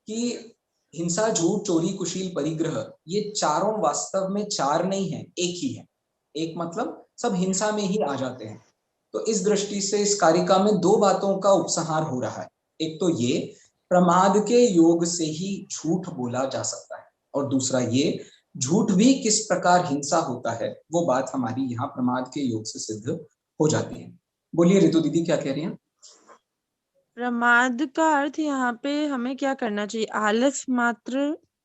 Speaker 1: कि हिंसा, झूठ, चोरी, कुशील, परिग्रह, ये चारों वास्तव में चार नहीं है, एक ही है। एक मतलब सब हिंसा में ही आ जाते हैं। तो इस दृष्टि से इस कारिका में 2 बातों का उपसंहार हो रहा है। एक तो ये प्रमाद के योग से ही झूठ बोला जा सकता है, और दूसरा ये झूठ भी किस प्रकार हिंसा होता है वो बात हमारी यहाँ प्रमाद के योग से सिद्ध हो जाती है। बोलिए रितु दीदी क्या कह रही हैं?
Speaker 6: प्रमाद का अर्थ यहाँ पे हमें क्या करना चाहिए? आलस मात्र?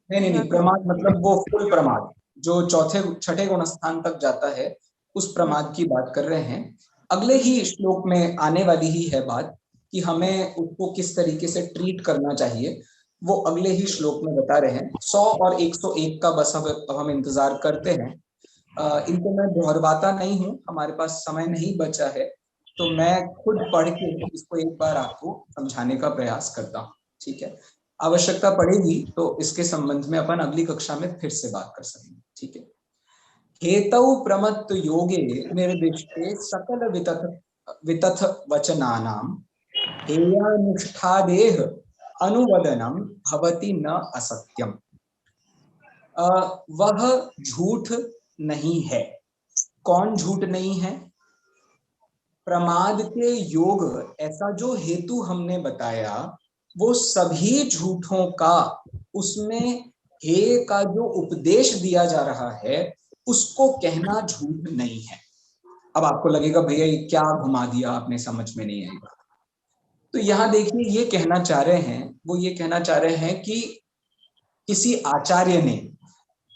Speaker 1: नहीं, प्रमाद मतलब वो फुल प्रमाद जो छठे गुणस्थान तक जाता है, उस प्रमाद की बात कर रहे हैं। अगले ही श्लोक में आने वाली ही है बात कि हमें उसको किस तरीके से ट्रीट करना चाहिए, वो अगले ही श्लोक में बता रहे हैं। 100 और 101 का बस अब हम इंतजार करते हैं। इनको मैं दोहराता नहीं हूँ, हमारे पास समय नहीं बचा है, तो मैं खुद पढ़ के इसको एक बार आपको समझाने का प्रयास करता हूँ। ठीक है, आवश्यकता पड़ेगी तो इसके संबंध में अपन अगली कक्षा में फिर से बात कर सकेंगे। ठीक है। हेतौ प्रमत्त योगे निर्दिष्टे सकल वितथ वचनानां हेयानुष्ठादेह अनुवदनम भवति न असत्यम। वह झूठ नहीं है। कौन झूठ नहीं है? प्रमाद के योग, ऐसा जो हेतु हमने बताया वो सभी झूठों का, उसमें हे का जो उपदेश दिया जा रहा है उसको कहना झूठ नहीं है। अब आपको लगेगा भैया ये क्या घुमा दिया आपने, समझ में नहीं आई बात। तो यहाँ देखिए ये कहना चाह रहे हैं, वो ये कहना चाह रहे हैं कि किसी आचार्य ने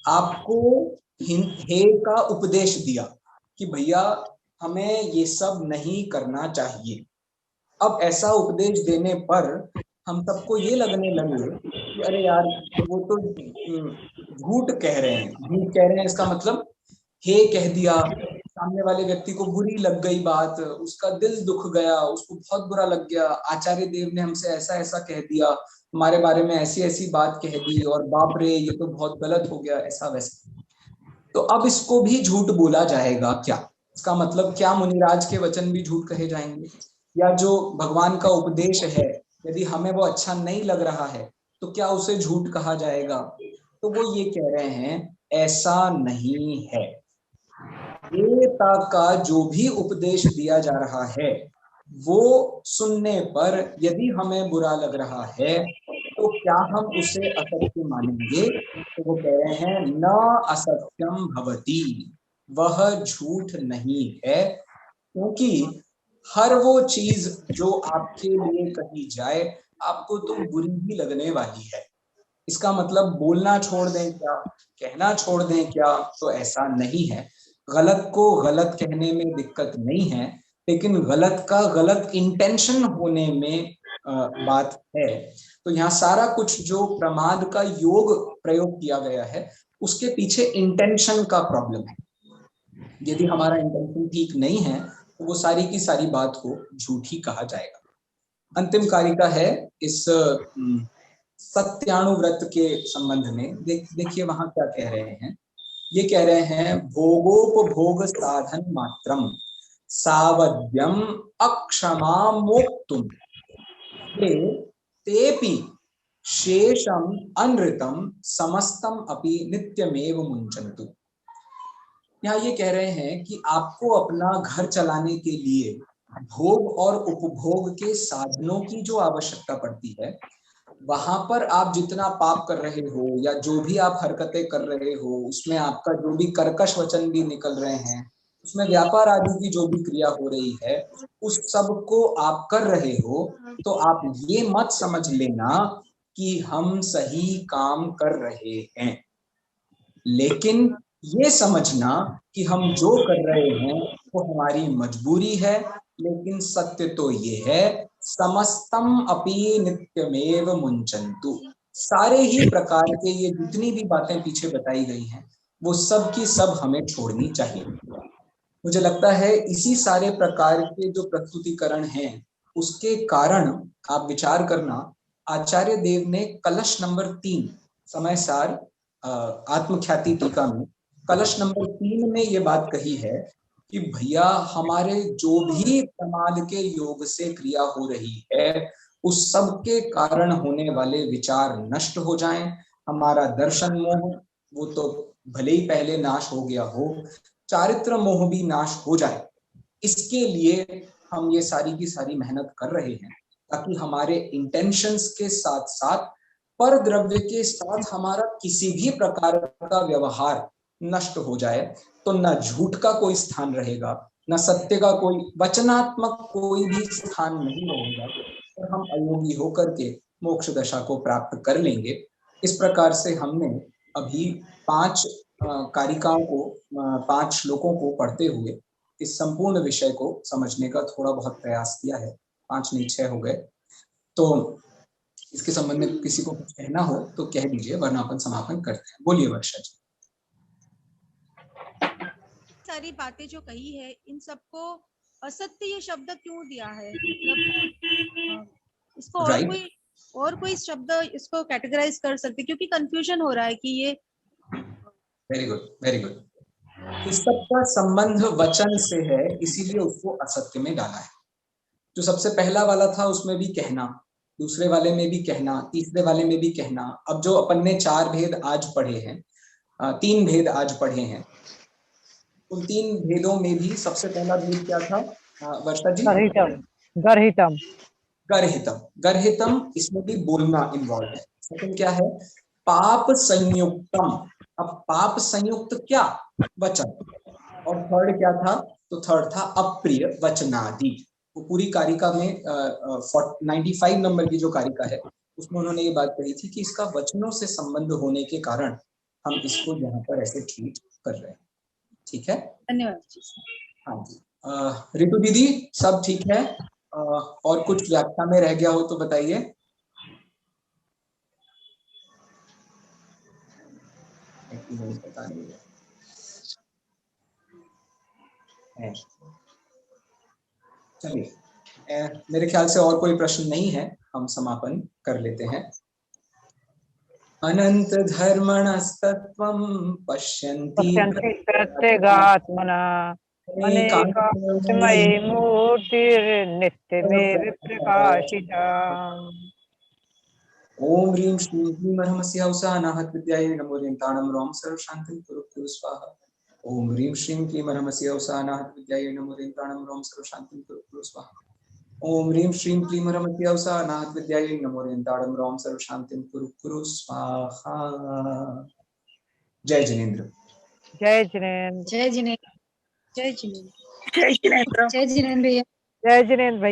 Speaker 1: आपको हे का उपदेश दिया कि भैया हमें ये सब नहीं करना चाहिए। अब ऐसा उपदेश देने पर हम सबको ये लगने लगे कि अरे यार वो तो झूठ कह रहे हैं। झूठ कह रहे हैं इसका मतलब हे कह दिया, सामने वाले व्यक्ति को बुरी लग गई बात, उसका दिल दुख गया, उसको बहुत बुरा लग गया, आचार्य देव ने हमसे ऐसा ऐसा कह दिया, हमारे बारे में ऐसी ऐसी बात कह दी और बाप रे ये तो बहुत गलत हो गया, ऐसा वैसा। तो अब इसको भी झूठ बोला जाएगा क्या? इसका मतलब क्या मुनिराज के वचन भी झूठ कहे जाएंगे? या जो भगवान का उपदेश है यदि हमें वो अच्छा नहीं लग रहा है तो क्या उसे झूठ कहा जाएगा? तो वो ये कह रहे हैं ऐसा नहीं है। वेदता का जो भी उपदेश दिया जा रहा है वो सुनने पर यदि हमें बुरा लग रहा है तो क्या हम उसे असत्य मानेंगे? तो वो कह रहे हैं न असत्यम भवति, वह झूठ नहीं है, क्योंकि हर वो चीज जो आपके लिए कही जाए आपको तो बुरी ही लगने वाली है। इसका मतलब बोलना छोड़ दें क्या, कहना छोड़ दें क्या? तो ऐसा नहीं है। गलत को गलत कहने में दिक्कत नहीं है, लेकिन गलत का गलत इंटेंशन होने में बात है। तो यहाँ सारा कुछ जो प्रमाद का योग प्रयोग किया गया है उसके पीछे इंटेंशन का प्रॉब्लम है। यदि हमारा इंटेंशन ठीक नहीं है तो वो सारी की सारी बात को झूठ ही कहा जाएगा। अंतिम कारिका है इस सत्यानुव्रत के संबंध में। देखिए वहां क्या कह रहे हैं। ये कह रहे हैं भोगोपभोग साधन मात्रम सावध्यम अक्षमा मोक्तुम तेपि शेषम अनृतम समस्तम अपि नित्यमेव मुंचन्तु। यहाँ ये कह रहे हैं कि आपको अपना घर चलाने के लिए भोग और उपभोग के साधनों की जो आवश्यकता पड़ती है, वहां पर आप जितना पाप कर रहे हो या जो भी आप हरकतें कर रहे हो, उसमें आपका जो भी कर्कश वचन भी निकल रहे हैं, उसमें व्यापार आदि की जो भी क्रिया हो रही है, उस सब को आप कर रहे हो, तो आप ये मत समझ लेना कि हम सही काम कर रहे हैं, लेकिन ये समझना कि हम जो कर रहे हैं वो हमारी मजबूरी है। लेकिन सत्य तो ये है समस्तम अपि नित्यमेव मुंचन्तु। सारे ही प्रकार के ये जितनी भी बातें पीछे बताई गई हैं वो सब की सब हमें छोड़नी चाहिए। मुझे लगता है इसी सारे प्रकार के जो प्रस्तुतिकरण हैं उसके कारण आप विचार करना, आचार्य देव ने कलश नंबर 3 समय सार आत्मख्याति टीका में कलश नंबर 3 में ये बात कही है कि भैया हमारे जो भी प्रमाद के योग से क्रिया हो रही है उस सब के कारण होने वाले विचार नष्ट हो जाएं, हमारा दर्शन मोह वो तो भले ही पहले नाश हो गया हो, चारित्र मोह भी नाश हो जाए। इसके लिए हम ये सारी की सारी मेहनत कर रहे हैं ताकि हमारे इंटेंशंस के साथ साथ पर द्रव्य के साथ हमारा किसी भी प्रकार का व्यवहार नष्ट हो जाए, तो न झूठ का कोई स्थान रहेगा, न सत्य का कोई वचनात्मक कोई भी स्थान नहीं रहेगा, और हम अयोगी होकर के मोक्ष दशा को प्राप्त कर लेंगे। इस प्रकार से हमने अभी 5 कारिकाओं को 5 श्लोकों को पढ़ते हुए इस संपूर्ण विषय को समझने का थोड़ा बहुत प्रयास किया है। 5 नहीं 6 हो गए। तो इसके संबंध में किसी को कुछ कहना हो तो कह दीजिए, वरना अपन समापन करते हैं। बोलिए वर्षा जी।
Speaker 7: सारी बातें जो कही है इन सबको असत्य ये शब्द क्यों दिया है? मतलब इसको और कोई शब्द इसको कैटेगराइज कर सकते, क्योंकि कंफ्यूजन हो रहा है कि ये।
Speaker 1: Very good, very good. इस सब का संबंध वचन से है, इसीलिए उसको असत्य में डाला है। जो सबसे पहला वाला था उसमें भी कहना, दूसरे वाले में भी कहना, तीसरे वाले में भी कहना। अब जो अपन ने 4 भेद आज पढ़े हैं, 3 भेद आज पढ़े हैं, उन 3 भेदों में भी सबसे पहला भेद क्या था वर्षा जी?
Speaker 8: गर्हितम।
Speaker 1: गर्हितम, गर्हितम, इसमें भी बोलना इन्वॉल्व है। सेकंड क्या है? पाप संयुक्तम। अब पाप संयुक्त क्या? वचन। और थर्ड क्या था? तो थर्ड था अप्रिय वचनादि। वो पूरी कारिका में 95 नंबर की जो कारिका है उसमें उन्होंने ये बात कही थी कि इसका वचनों से संबंध होने के कारण हम इसको यहाँ पर ऐसे ट्रीट कर रहे हैं। ठीक है,
Speaker 7: धन्यवाद जी।
Speaker 1: हाँ जी। रितु दीदी सब ठीक है? और कुछ व्याख्या में रह गया हो तो बताइए। नहीं पता नहीं है। चलिए, मेरे ख्याल से और कोई प्रश्न नहीं है, हम समापन कर लेते हैं। अनंत धर्मणस्तत्वं पश्यन्ति
Speaker 8: प्रत्यगात्मना अनेकात्मयी मूर्तिर्नित्यमेव प्रकाशिता।
Speaker 1: ओम ह्रीं श्रीं क्लीं ह्रमस्य हंसानाहत विद्यायै नमो ह्रीं रोम सर्वशान्तिं कुरु कुरु स्वाहा। ओम ह्रीं श्रीं क्लीं ह्रमस्य हंसानाहत विद्यायै नमो ह्रीं रोम सर्वशान्तिं कुरु कुरु स्वाहा। ओम ह्रीं श्रीं क्लीं ह्रमस्य हंसानाहत विद्यायै नमो ह्रीं रोम सर्वशान्तिं कुरु कुरु स्वाहा। जय जिनेन्द्र।
Speaker 8: जय जिनेन्द्र।
Speaker 5: जय जिनेन्द्र।
Speaker 7: जय जिनेन्द्र।
Speaker 5: जय जिनेन्द्र भैया।
Speaker 8: जय जिनेन्द्र भाई।